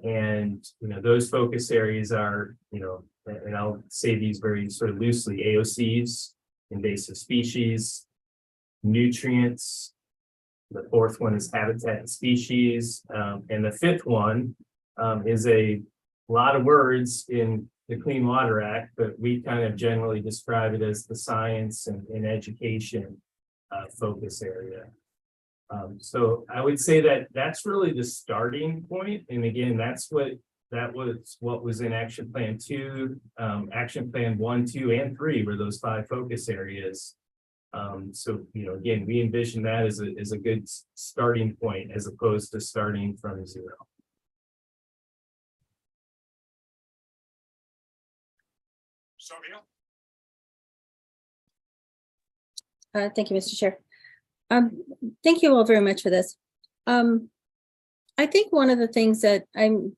And those focus areas are, and I'll say these very sort of loosely: AOCs, invasive species, nutrients. The 4th one is habitat and species, and the 5th one is a lot of words in the Clean Water Act, but we kind of generally describe it as the science and education focus area. So I would say that that's really the starting point. And again, that was what was in action plan 2, action plan 1, 2, and 3 were those 5 focus areas. So, again, we envision that as a good starting point as opposed to starting from 0. Thank you, Mr. Chair. Thank you all very much for this. I think one of the things that I'm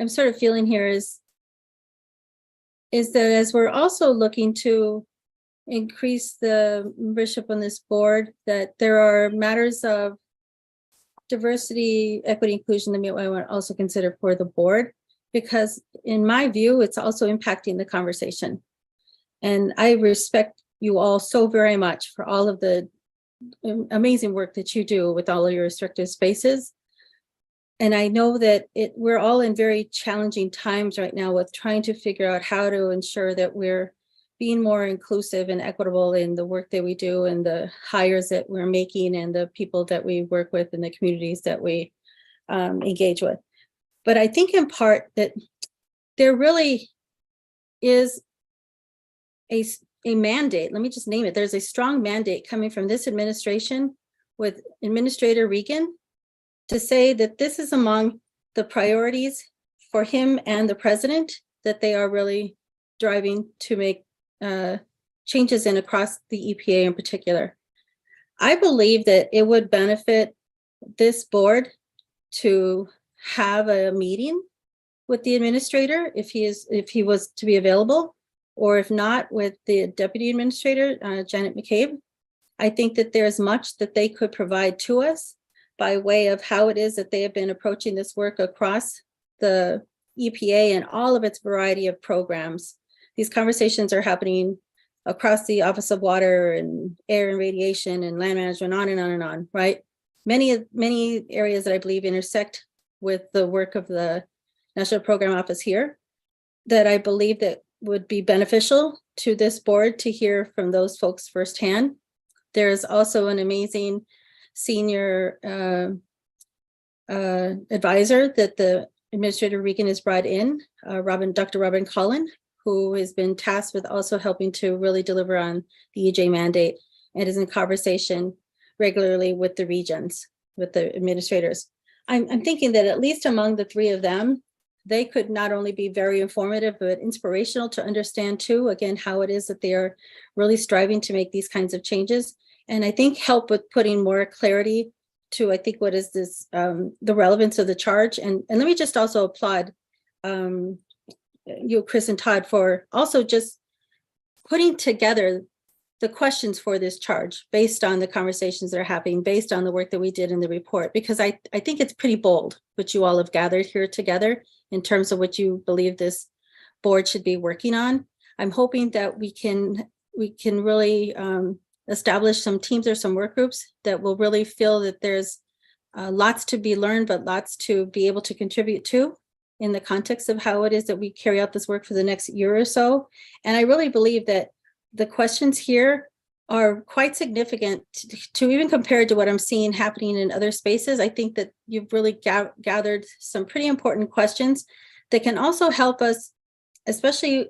sort of feeling here is that as we're also looking to increase the membership on this board, that there are matters of diversity, equity, inclusion that we want to also consider for the board, because in my view, it's also impacting the conversation. And I respect you all so very much for all of the amazing work that you do with all of your restrictive spaces. And I know that we're all in very challenging times right now with trying to figure out how to ensure that we're being more inclusive and equitable in the work that we do and the hires that we're making and the people that we work with and the communities that we engage with. But I think in part that there really is a mandate. Let me just name it. There's a strong mandate coming from this administration with Administrator Regan to say that this is among the priorities for him and the president, that they are really driving to make changes in across the EPA in particular. I believe that it would benefit this board to have a meeting with the administrator if he was to be available, or if not, with the deputy administrator, Janet McCabe. I think that there's much that they could provide to us by way of how it is that they have been approaching this work across the EPA and all of its variety of programs. These conversations are happening across the Office of Water and Air and Radiation and Land Management, on and on and on, right? Many areas that I believe intersect with the work of the National Program Office here, that I believe that would be beneficial to this board to hear from those folks firsthand. There is also an amazing senior advisor that the Administrator Regan has brought in, Dr. Robin Collin, who has been tasked with also helping to really deliver on the EJ mandate and is in conversation regularly with the regions, with the administrators. I'm thinking that at least among the three of them, they could not only be very informative, but inspirational to understand too, again, how it is that they are really striving to make these kinds of changes. And I think help with putting more clarity to, I think, what is this, the relevance of the charge. And let me just also applaud you, Chris and Todd, for also just putting together the questions for this charge based on the conversations that are happening, based on the work that we did in the report, because I think it's pretty bold what you all have gathered here together in terms of what you believe this board should be working on. I'm hoping that we can really establish some teams or some work groups that will really feel that there's lots to be learned, but lots to be able to contribute to in the context of how it is that we carry out this work for the next year or so. And I really believe that the questions here are quite significant to even compared to what I'm seeing happening in other spaces. I think that you've really gathered some pretty important questions that can also help us, especially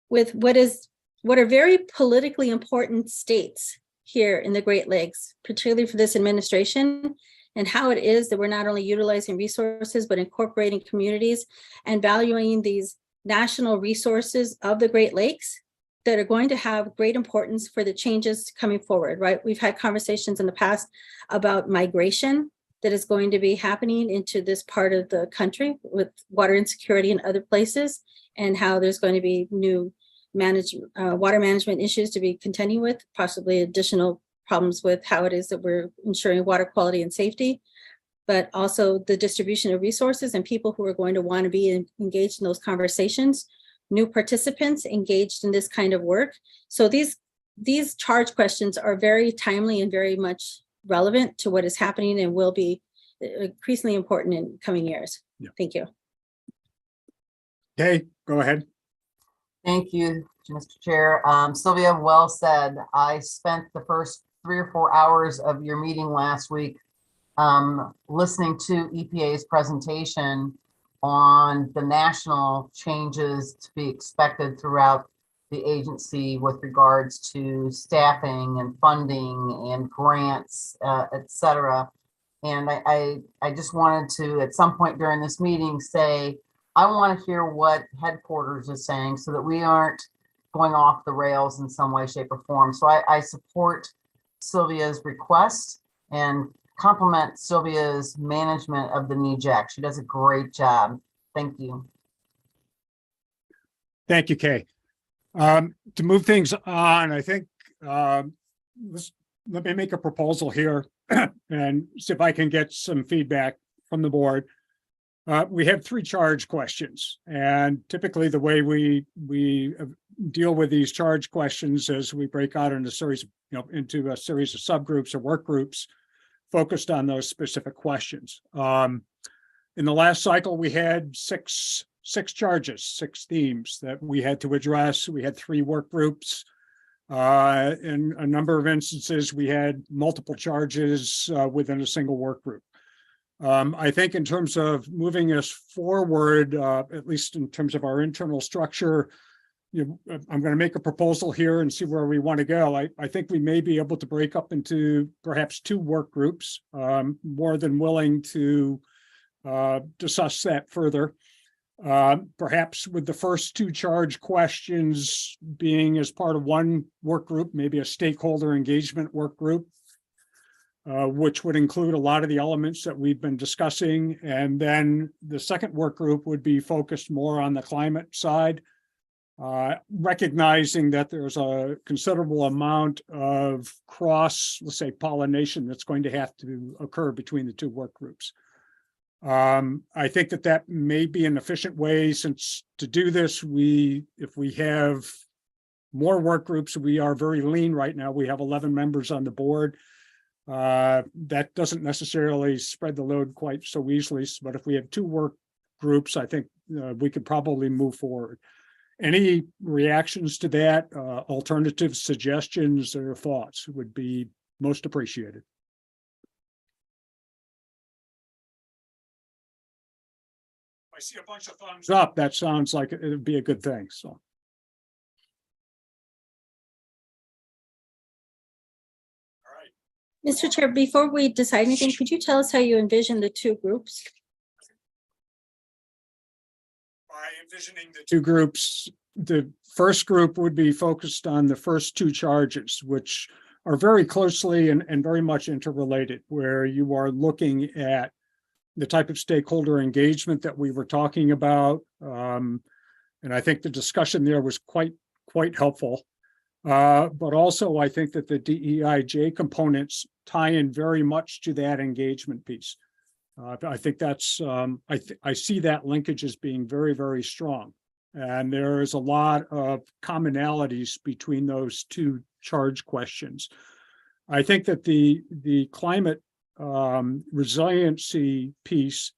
with what are very politically important states here in the Great Lakes, particularly for this administration, and how it is that we're not only utilizing resources, but incorporating communities and valuing these national resources of the Great Lakes that are going to have great importance for the changes coming forward, right? We've had conversations in the past about migration that is going to be happening into this part of the country with water insecurity in other places, and how there's going to be new water management issues to be contending with, possibly additional problems with how it is that we're ensuring water quality and safety, but also the distribution of resources and people who are going to want to be engaged in those conversations, new participants engaged in this kind of work. So these charge questions are very timely and very much relevant to what is happening and will be increasingly important in coming years. Yeah. Thank you. Okay, go ahead. Thank you, Mr. Chair. Sylvia, well said. I spent the first 3 or 4 hours of your meeting last week listening to EPA's presentation on the national changes to be expected throughout the agency with regards to staffing and funding and grants, et cetera. And I just wanted to, at some point during this meeting, say, I want to hear what headquarters is saying so that we aren't going off the rails in some way, shape, or form. So I support Sylvia's request and compliment Sylvia's management of the NEJAC. She does a great job. Thank you. Thank you, Kay. To move things on, I think let me make a proposal here and see if I can get some feedback from the board. We have 3 charge questions, and typically the way we deal with these charge questions is we break out into a series of subgroups or work groups focused on those specific questions. In the last cycle, we had six charges, 6 themes that we had to address. We had 3 work groups. In a number of instances, we had multiple charges within a single work group. I think in terms of moving us forward, at least in terms of our internal structure, I'm going to make a proposal here and see where we want to go. I think we may be able to break up into perhaps 2 work groups. More than willing to discuss that further. Perhaps with the first 2 charge questions being as part of one work group, maybe a stakeholder engagement work group, which would include a lot of the elements that we've been discussing. And then the second work group would be focused more on the climate side, recognizing that there's a considerable amount of let's say, pollination that's going to have to occur between the 2 work groups. I think that may be an efficient way, since to do this, if we have more work groups, we are very lean right now. We have 11 members on the board. That doesn't necessarily spread the load quite so easily, but if we have 2 work groups, I think we could probably move forward. Any reactions to that, alternative suggestions or thoughts would be most appreciated. I see a bunch of thumbs up. That sounds like it would be a good thing. So. Mr. Chair, before we decide anything, could you tell us how you envision the 2 groups? By envisioning the 2 groups, the first group would be focused on the first 2 charges, which are very closely and very much interrelated, where you are looking at the type of stakeholder engagement that we were talking about. And I think the discussion there was quite helpful. But also I think that the DEIJ components tie in very much to that engagement piece. I think that's, I see that linkage as being very, very strong. And there is a lot of commonalities between those 2 charge questions. I think that the climate resiliency piece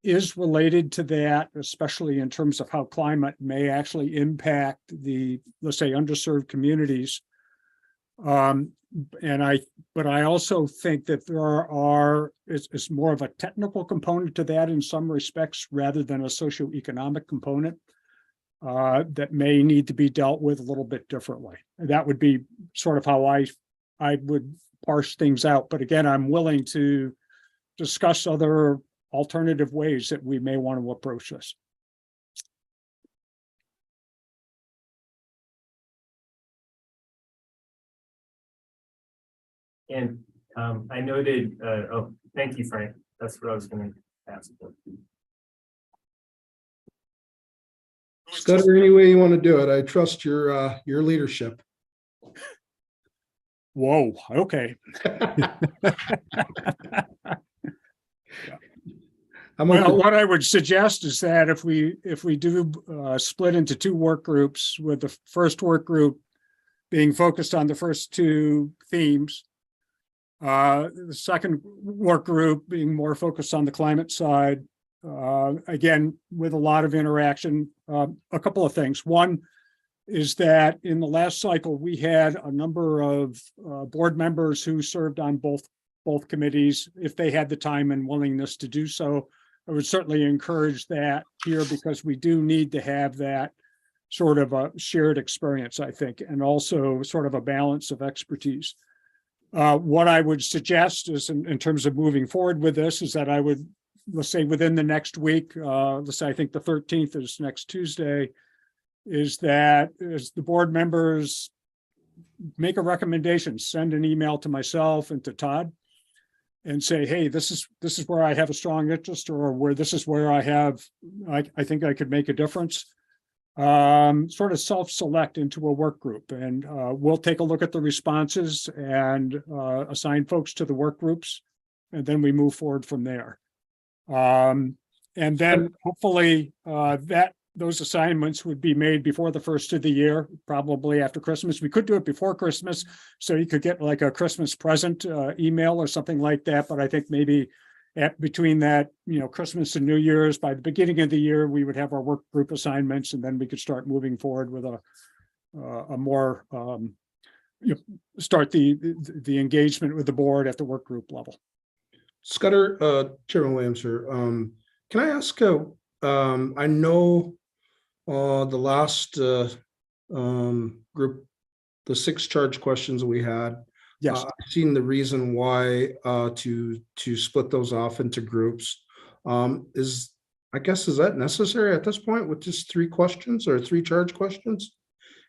is related to that, especially in terms of how climate may actually impact the, let's say, underserved communities. But I also think that it's more of a technical component to that in some respects, rather than a socioeconomic component that may need to be dealt with a little bit differently. That would be sort of how I would parse things out. But again, I'm willing to discuss other alternative ways that we may want to approach this. And I noted, oh, thank you, Frank. That's what I was going to ask. Scudder, any way you want to do it. I trust your leadership. Whoa, okay. Well, what I would suggest is that if we do split into 2 work groups, with the first work group being focused on the first 2 themes, the second work group being more focused on the climate side, again, with a lot of interaction. A couple of things. One is that in the last cycle, we had a number of board members who served on both committees, if they had the time and willingness to do so. I would certainly encourage that here, because we do need to have that sort of a shared experience, I think, and also sort of a balance of expertise. What I would suggest is, in terms of moving forward with this, is that I would, let's say within the next week, let's say I think the 13th is next Tuesday, is that as the board members make a recommendation, send an email to myself and to Todd and say, hey, this is where I have a strong interest, or where this is where I think I could make a difference. Sort of self-select into a work group, and we'll take a look at the responses and assign folks to the work groups, and then we move forward from there. And then hopefully those assignments would be made before the first of the year, probably after Christmas. We could do it before Christmas, so you could get like a Christmas present email or something like that. But I think maybe between that, Christmas and New Year's, by the beginning of the year, we would have our work group assignments, and then we could start moving forward with a more start the engagement with the board at the work group level. Scudder, Chairman Williams here. Can I ask? I know the last group, the 6 charge questions we had. Yes, I've seen the reason why to split those off into groups. I guess, is that necessary at this point with just 3 questions or 3 charge questions?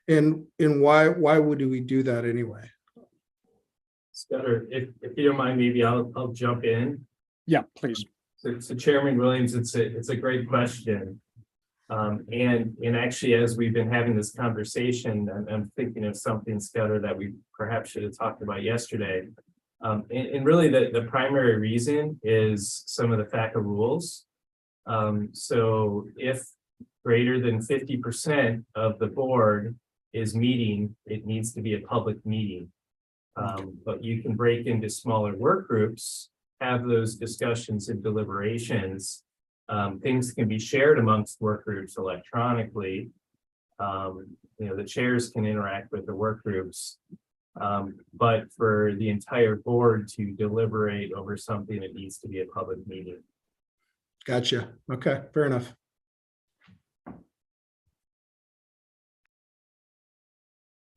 And why would we do that anyway? Scudder, if you don't mind, maybe I'll jump in. yeah, please. So Chairman Williams, it's a great question. And actually, as we've been having this conversation, I'm thinking of something, Scudder, that we perhaps should have talked about yesterday. And really the primary reason is some of the FACA rules. So if greater than 50% of the board is meeting, it needs to be a public meeting. But you can break into smaller work groups, have those discussions and deliberations. Things can be shared amongst work groups electronically. The chairs can interact with the work groups. But for the entire board to deliberate over something, it needs to be a public meeting. Gotcha. Okay, fair enough.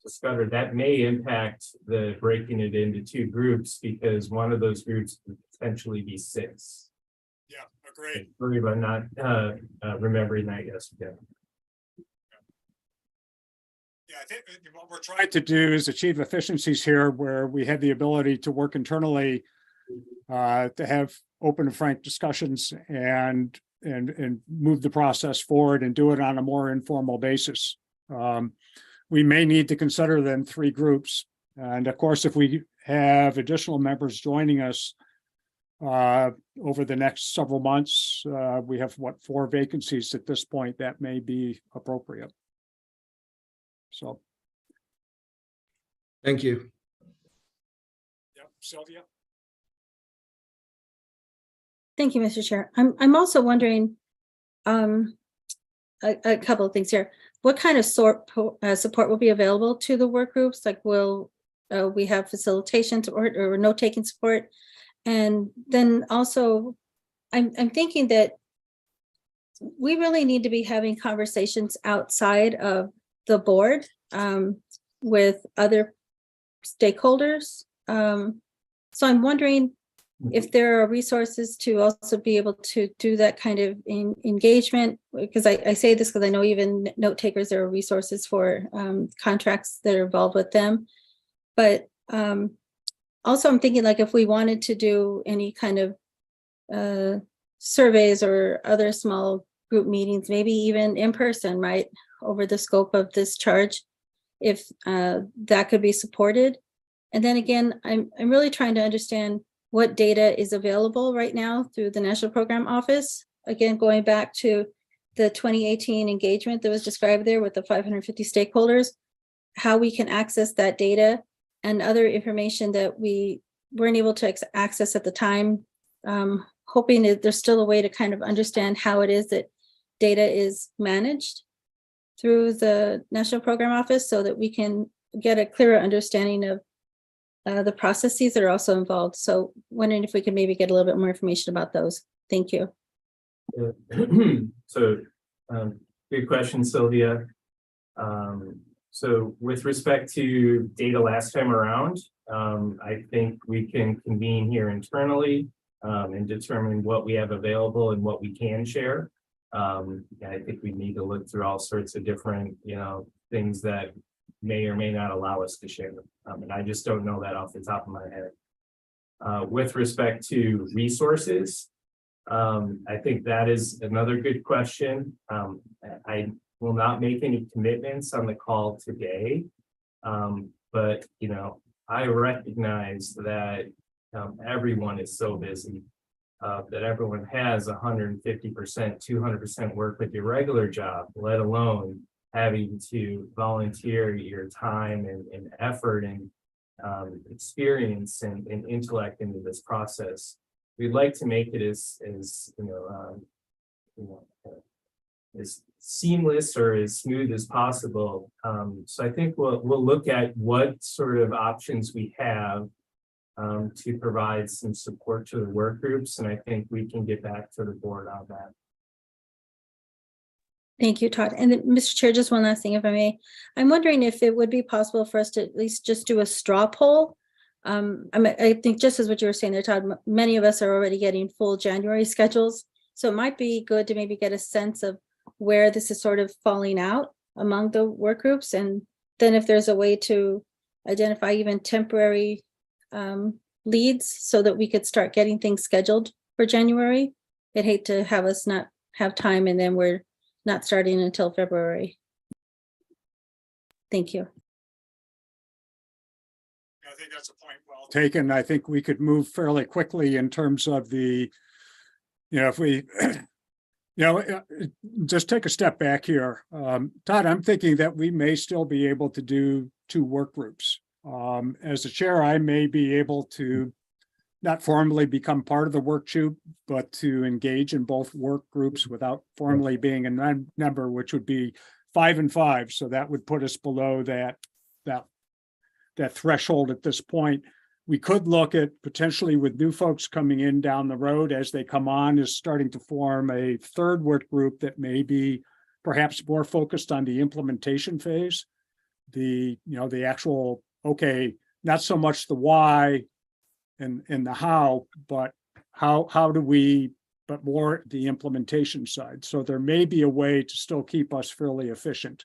So Scudder, that may impact the breaking it into 2 groups because one of those groups could potentially be 6. Yeah, agreed. Sorry about not remembering that yesterday. Yeah, I think what we're trying to do is achieve efficiencies here where we have the ability to work internally to have open and frank discussions and move the process forward and do it on a more informal basis. We may need to consider then 3 groups. And of course, if we have additional members joining us over the next several months, we have 4 vacancies at this point that may be appropriate. So. Thank you. Yep, Sylvia. Thank you, Mr. Chair. I'm also wondering a couple of things here. What kind of support will be available to the work groups? Like, will we have facilitation or note-taking support? And then also, I'm thinking that we really need to be having conversations outside of the board with other stakeholders. So I'm wondering if there are resources to also be able to do that kind of engagement, because I say this because I know even note takers, there are resources for contracts that are involved with them. But also I'm thinking, like, if we wanted to do any kind of surveys or other small group meetings, maybe even in person, right, over the scope of this charge, if that could be supported. And then again, I'm really trying to understand what data is available right now through the National Program Office. Again, going back to the 2018 engagement that was described there with the 550 stakeholders, how we can access that data and other information that we weren't able to access at the time. Hoping that there's still a way to kind of understand how it is that data is managed through the National Program Office so that we can get a clearer understanding of the processes that are also involved. So wondering if we could maybe get a little bit more information about those. Thank you. So good question, Sylvia. So with respect to data last time around, I think we can convene here internally and determine what we have available and what we can share. I think we need to look through all sorts of different, things that may or may not allow us to share. And I just don't know that off the top of my head. With respect to resources, I think that is another good question. I will not make any commitments on the call today, but I recognize that everyone is so busy that everyone has 150%, 200% work with your regular job, let alone having to volunteer your time and effort and experience and intellect into this process. We'd like to make it as seamless or as smooth as possible. So I think we'll look at what sort of options we have to provide some support to the work groups, and I think we can get back to the board on that. Thank you, Todd. And then, Mr. Chair, just one last thing, if I may. I'm wondering if it would be possible for us to at least just do a straw poll. I think just as what you were saying there, Todd, many of us are already getting full January schedules. So it might be good to maybe get a sense of where this is sort of falling out among the work groups. And then if there's a way to identify even temporary leads so that we could start getting things scheduled for January. I'd hate to have us not have time and then we're not starting until February. Thank you. I think that's a point well taken. I think we could move fairly quickly in terms of the, if we, just take a step back here. Todd, I'm thinking that we may still be able to do 2 work groups. As the chair, I may be able to not formally become part of the work group, but to engage in both work groups without formally being a member, which would be 5 and 5. So that would put us below that threshold at this point. We could look at potentially with new folks coming in down the road as they come on is starting to form a 3rd work group that may be perhaps more focused on the implementation phase. The actual, okay, not so much the why and the how, but how do we, but more the implementation side. So there may be a way to still keep us fairly efficient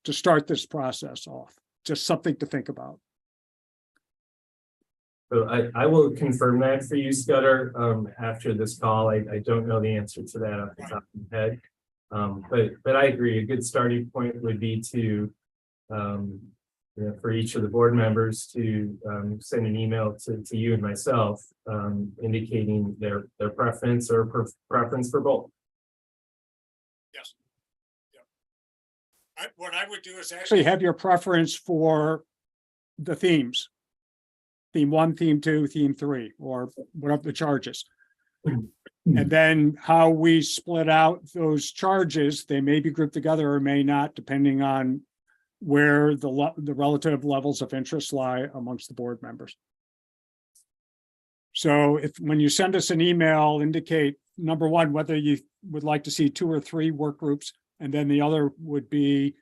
to start this process off. Just something to think about. So I will confirm that for you, Scudder, after this call. I don't know the answer to that off the top of my head. But I agree, a good starting point would be to, for each of the board members to send an email to you and myself indicating their preference or preference for both. Yes. Yeah. What I would do is actually have your preference for the themes. Theme 1, theme 2, theme 3, or whatever the charges. And then how we split out those charges, they may be grouped together or may not, depending on where the relative levels of interest lie amongst the board members. So when you send us an email, indicate number 1, whether you would like to see 2 or 3 work groups, and then the other would be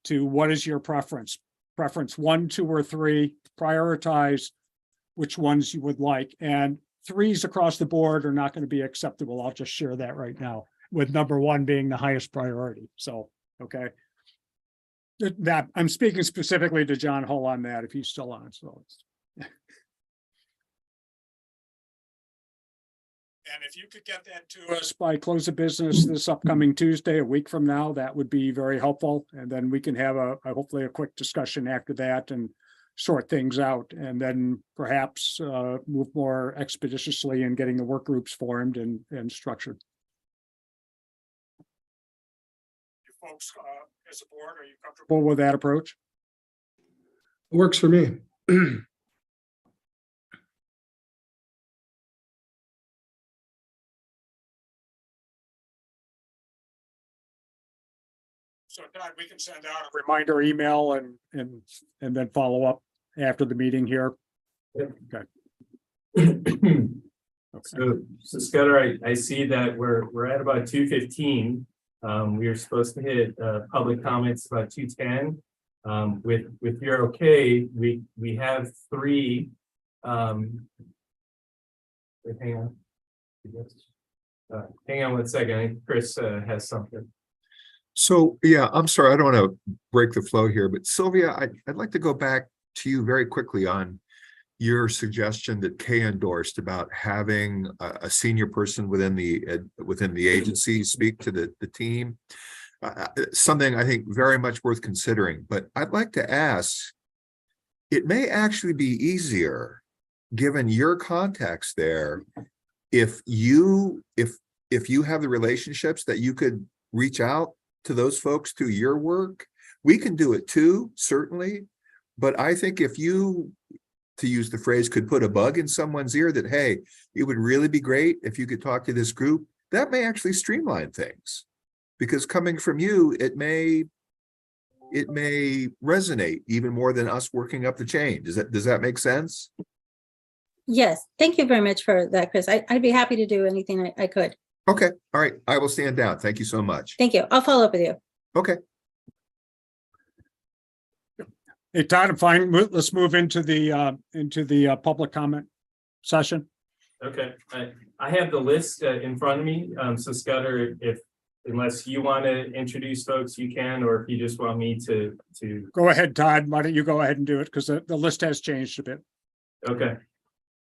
to what is your preference? Preference 1, 2, or 3, prioritize which ones you would like. And 3s across the board are not going to be acceptable. I'll just share that right now, with number 1 being the highest priority. So, okay. That I'm speaking specifically to John Hull on that if he's still on. So and if you could get that to us by close of business this upcoming Tuesday, a week from now, that would be very helpful. And then we can have hopefully a quick discussion after that and sort things out, and then perhaps move more expeditiously in getting the work groups formed and structured. You folks, as a board, are you comfortable with that approach? Works for me. So Todd, we can send out a reminder email and then follow up after the meeting here. Yep. Okay. So Scudder, I see that we're at about 2:15. We are supposed to hit public comments about 2:10. With your okay, we have 3. Wait, hang on. Hang on 1 second. I think Chris has something. So, yeah, I'm sorry, I don't want to break the flow here, but Sylvia, I'd like to go back to you very quickly on your suggestion that Kay endorsed about having a senior person within the agency speak to the team. Something I think very much worth considering, but I'd like to ask, it may actually be easier, given your context there, if you have the relationships that you could reach out to those folks through your work. We can do it too, certainly. But I think if you, to use the phrase, could put a bug in someone's ear that, hey, it would really be great if you could talk to this group, that may actually streamline things. Because coming from you, it may resonate even more than us working up the chain. Does that make sense? Yes, thank you very much for that, Chris. I'd be happy to do anything I could. Okay, all right. I will stand down. Thank you so much. Thank you. I'll follow up with you. Okay. Hey, Todd, I'm fine. Let's move into the public comment session. Okay, I have the list in front of me. So Scudder, unless you want to introduce folks, you can, or if you just want me to. Go ahead, Todd. Why don't you go ahead and do it? Because the list has changed a bit. Okay.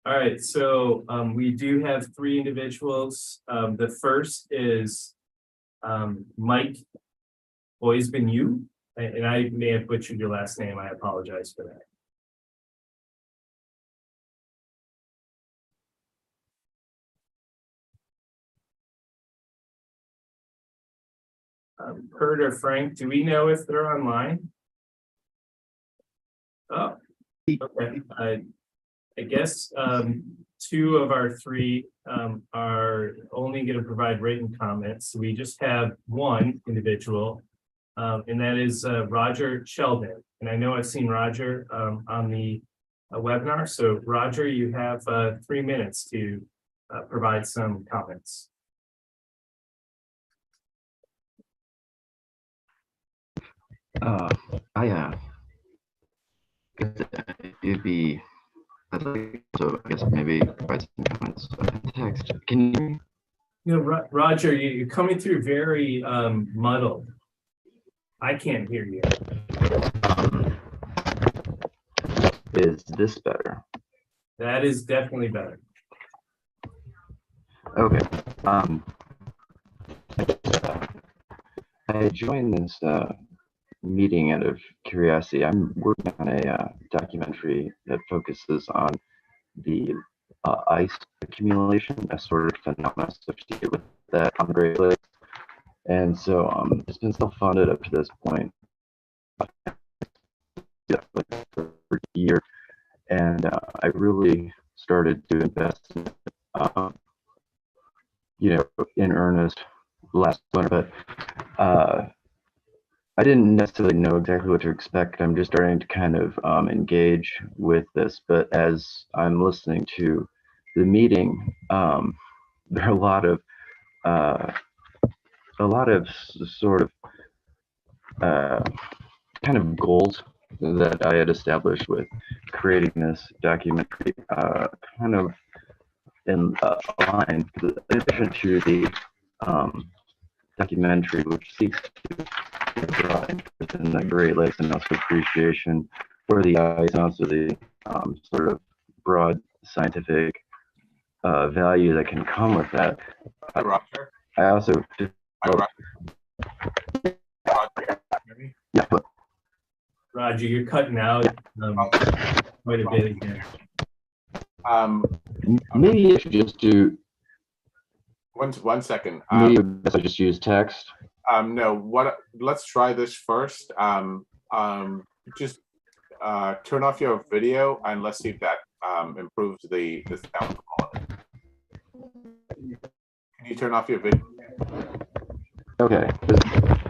All right, so we do have 3 individuals. The first is Mike Boisbenu, and I may have butchered your last name. I apologize for that. Kurt or Frank, do we know if they're online? Oh, okay. I guess 2 of our 3 are only going to provide written comments. We just have 1 individual, and that is Roger Sheldon. And I know I've seen Roger on the webinar. So Roger, you have 3 minutes to provide some comments. It'd be, I'd like to, I guess, maybe provide some comments in text. Can you? You know, Roger, you're coming through very muddled. I can't hear you. Is this better? That is definitely better. Okay. I joined this meeting out of curiosity. I'm working on a documentary that focuses on the ice accumulation, a sort of phenomenon associated with that on the Great Lakes. And so it's been self-funded up to this point. For a year, and I really started to invest in it, in earnest last winter, but I didn't necessarily know exactly what to expect. I'm just starting to kind of engage with this, but as I'm listening to the meeting, there are a lot of sort of kind of goals that I had established with creating this documentary, kind of in line, in addition to the documentary, which seeks to draw interest in the Great Lakes and also appreciation for the ice and also the sort of broad scientific value that can come with that. Roger. I also yeah, but Roger, you're cutting out quite a bit again. Maybe I should just do. One second. Maybe I just use text. No. Let's try this first. Just turn off your video and let's see if that improves the sound quality. Can you turn off your video? Okay.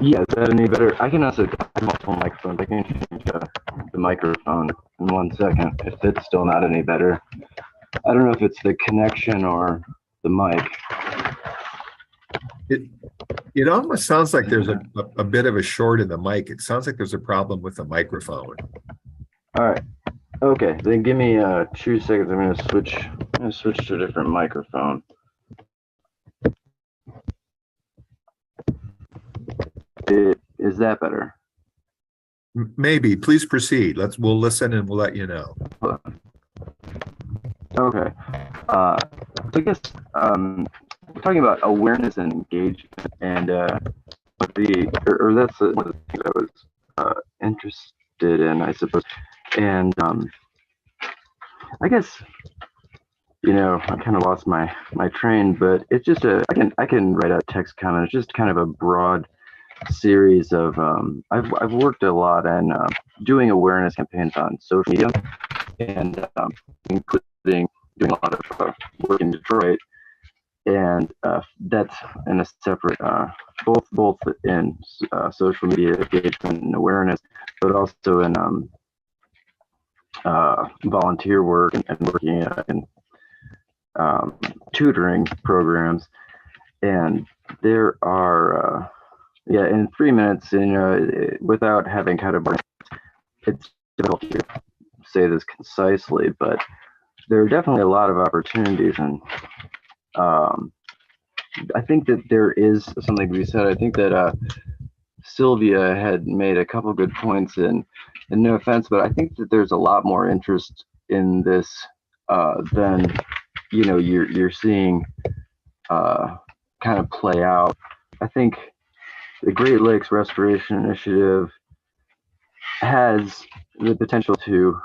Yeah, is that any better? I can also have multiple microphones. I can change the microphone in 1 second if it's still not any better. I don't know if it's the connection or the mic. It almost sounds like there's a bit of a short in the mic. It sounds like there's a problem with the microphone. All right. Okay, then give me 2 seconds. I'm gonna switch to a different microphone. Is that better? Maybe. Please proceed. We'll listen and we'll let you know. Okay. I guess we're talking about awareness and engagement, and that's one of the things I was interested in, I suppose. And I guess I kind of lost my train, but it's just I can write out text comment. It's just kind of a broad series of I've worked a lot on doing awareness campaigns on social media, and including doing a lot of work in Detroit, and that's in a separate both in social media engagement and awareness, but also in volunteer work and working in tutoring programs. And there are, yeah, in 3 minutes, without having kind of, it's difficult to say this concisely, but there are definitely a lot of opportunities, and I think that there is something to be said. I think that Sylvia had made a couple good points, and no offense, but I think that there's a lot more interest in this than you're seeing kind of play out. I think the Great Lakes Restoration Initiative has the potential to,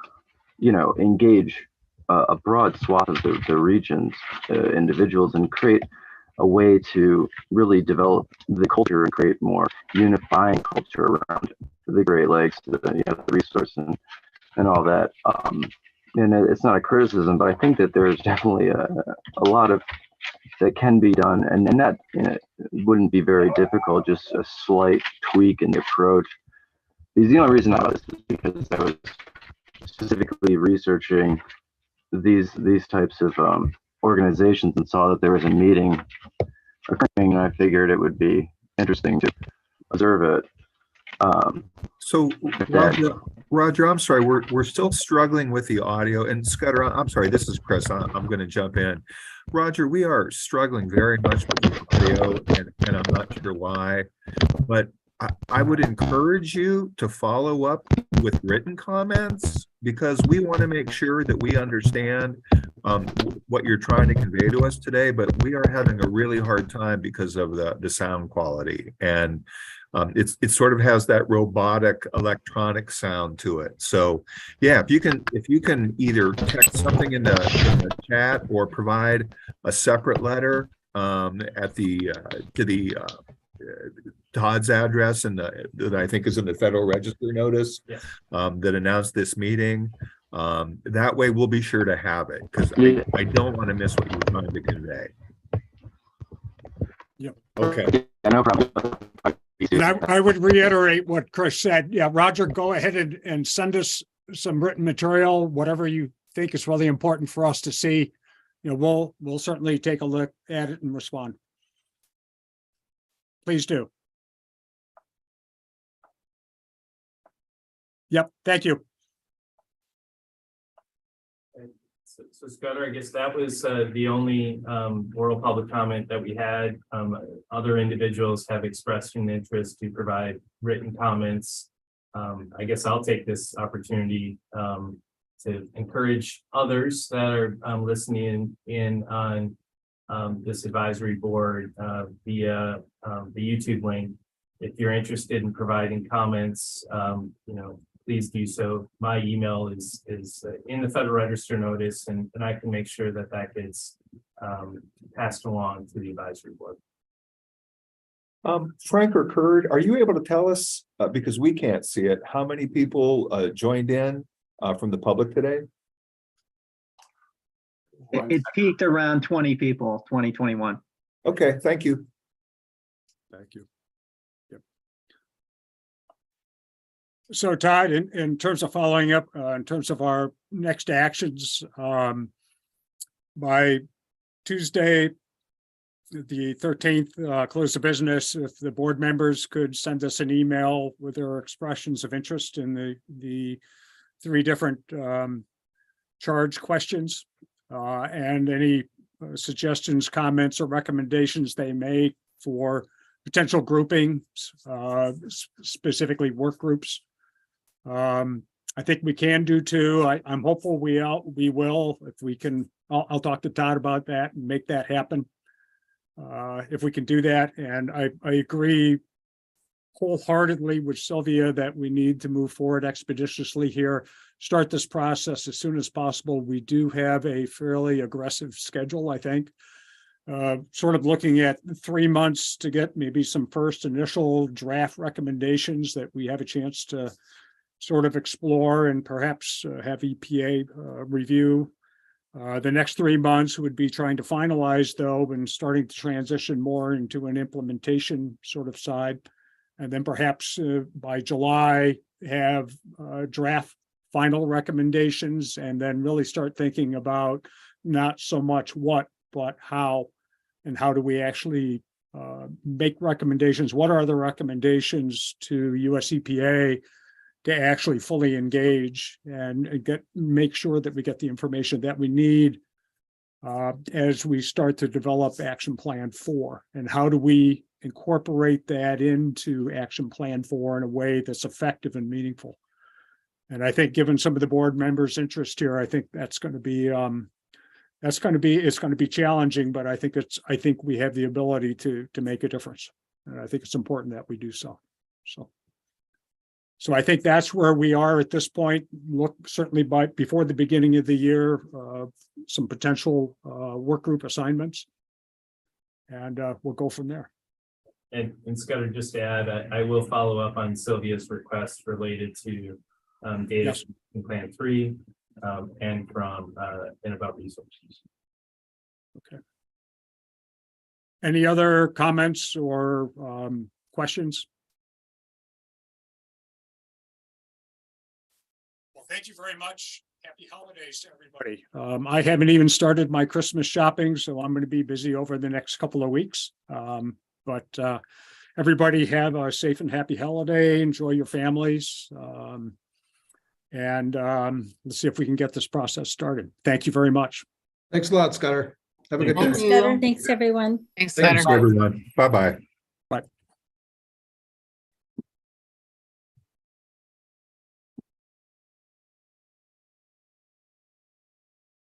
engage a broad swath of the region's individuals and create a way to really develop the culture and create more unifying culture around the Great Lakes, the resource and all that. And it's not a criticism, but I think that there's definitely a lot of that can be done, and that wouldn't be very difficult, just a slight tweak in the approach. Because the only reason I know this is because I was specifically researching these types of organizations and saw that there was a meeting occurring, and I figured it would be interesting to observe it. So Roger, I'm sorry, we're still struggling with the audio. And Scudder, I'm sorry, this is Chris. I'm going to jump in. Roger, we are struggling very much with the audio, and I'm not sure why, but I would encourage you to follow up with written comments, because we want to make sure that we understand what you're trying to convey to us today, but we are having a really hard time because of the sound quality. And it sort of has that robotic electronic sound to it. So yeah, if you can either text something in the chat or provide a separate letter to the Todd's address and that I think is in the Federal Register notice, yeah, that announced this meeting. That way we'll be sure to have it, because I don't want to miss what you're trying to convey. Yep. Okay. Yeah, no problem. And I would reiterate what Chris said. Yeah, Roger, go ahead and send us some written material, whatever you think is really important for us to see. We'll certainly take a look at it and respond. Please do. Yep, thank you. So Scudder, I guess that was the only oral public comment that we had. Other individuals have expressed an interest to provide written comments. I guess I'll take this opportunity to encourage others that are listening in on this advisory board via the YouTube link. If you're interested in providing comments, please do so. My email is in the Federal Register notice, and I can make sure that gets passed along to the advisory board. Frank or Kurt, are you able to tell us, because we can't see it, how many people joined in from the public today? It peaked around 20 people, 2021. Okay, thank you. Thank you. Yep. So Todd, in terms of following up, in terms of our next actions, by Tuesday, the 13th, close of business, if the board members could send us an email with their expressions of interest in the 3 different charge questions, and any suggestions, comments, or recommendations they make for potential groupings, specifically work groups. I think we can do 2. I'm hopeful we will, if we can. I'll talk to Todd about that and make that happen. If we can do that. And I agree wholeheartedly with Sylvia that we need to move forward expeditiously here, start this process as soon as possible. We do have a fairly aggressive schedule, I think. Sort of looking at 3 months to get maybe some first initial draft recommendations that we have a chance to sort of explore and perhaps have EPA review. The next 3 months would be trying to finalize, though, and starting to transition more into an implementation sort of side. And then perhaps by July, have draft final recommendations, and then really start thinking about not so much what, but how And how do we actually make recommendations? What are the recommendations to US EPA to actually fully engage and make sure that we get the information that we need as we start to develop Action Plan 4? And how do we incorporate that into Action Plan 4 in a way that's effective and meaningful? And I think given some of the board members' interest here, I think that's going to be it's going to be challenging, but I think we have the ability to make a difference. And I think it's important that we do so. So I think that's where we are at this point. Look, certainly before the beginning of the year, some potential work group assignments, and we'll go from there. And Scudder, just to add, I will follow up on Sylvia's request related to data Yes. in Plan 3 and from and about resources. Okay. Any other comments or questions? Well, thank you very much. Happy holidays to everybody. I haven't even started my Christmas shopping, so I'm going to be busy over the next couple of weeks. But everybody have a safe and happy holiday. Enjoy your families. And let's see if we can get this process started. Thank you very much. Thanks a lot, Scudder. Have a good day. Thanks, Scudder. Thanks, everyone. Thanks, Thanks, Scudder. everyone. Bye-bye.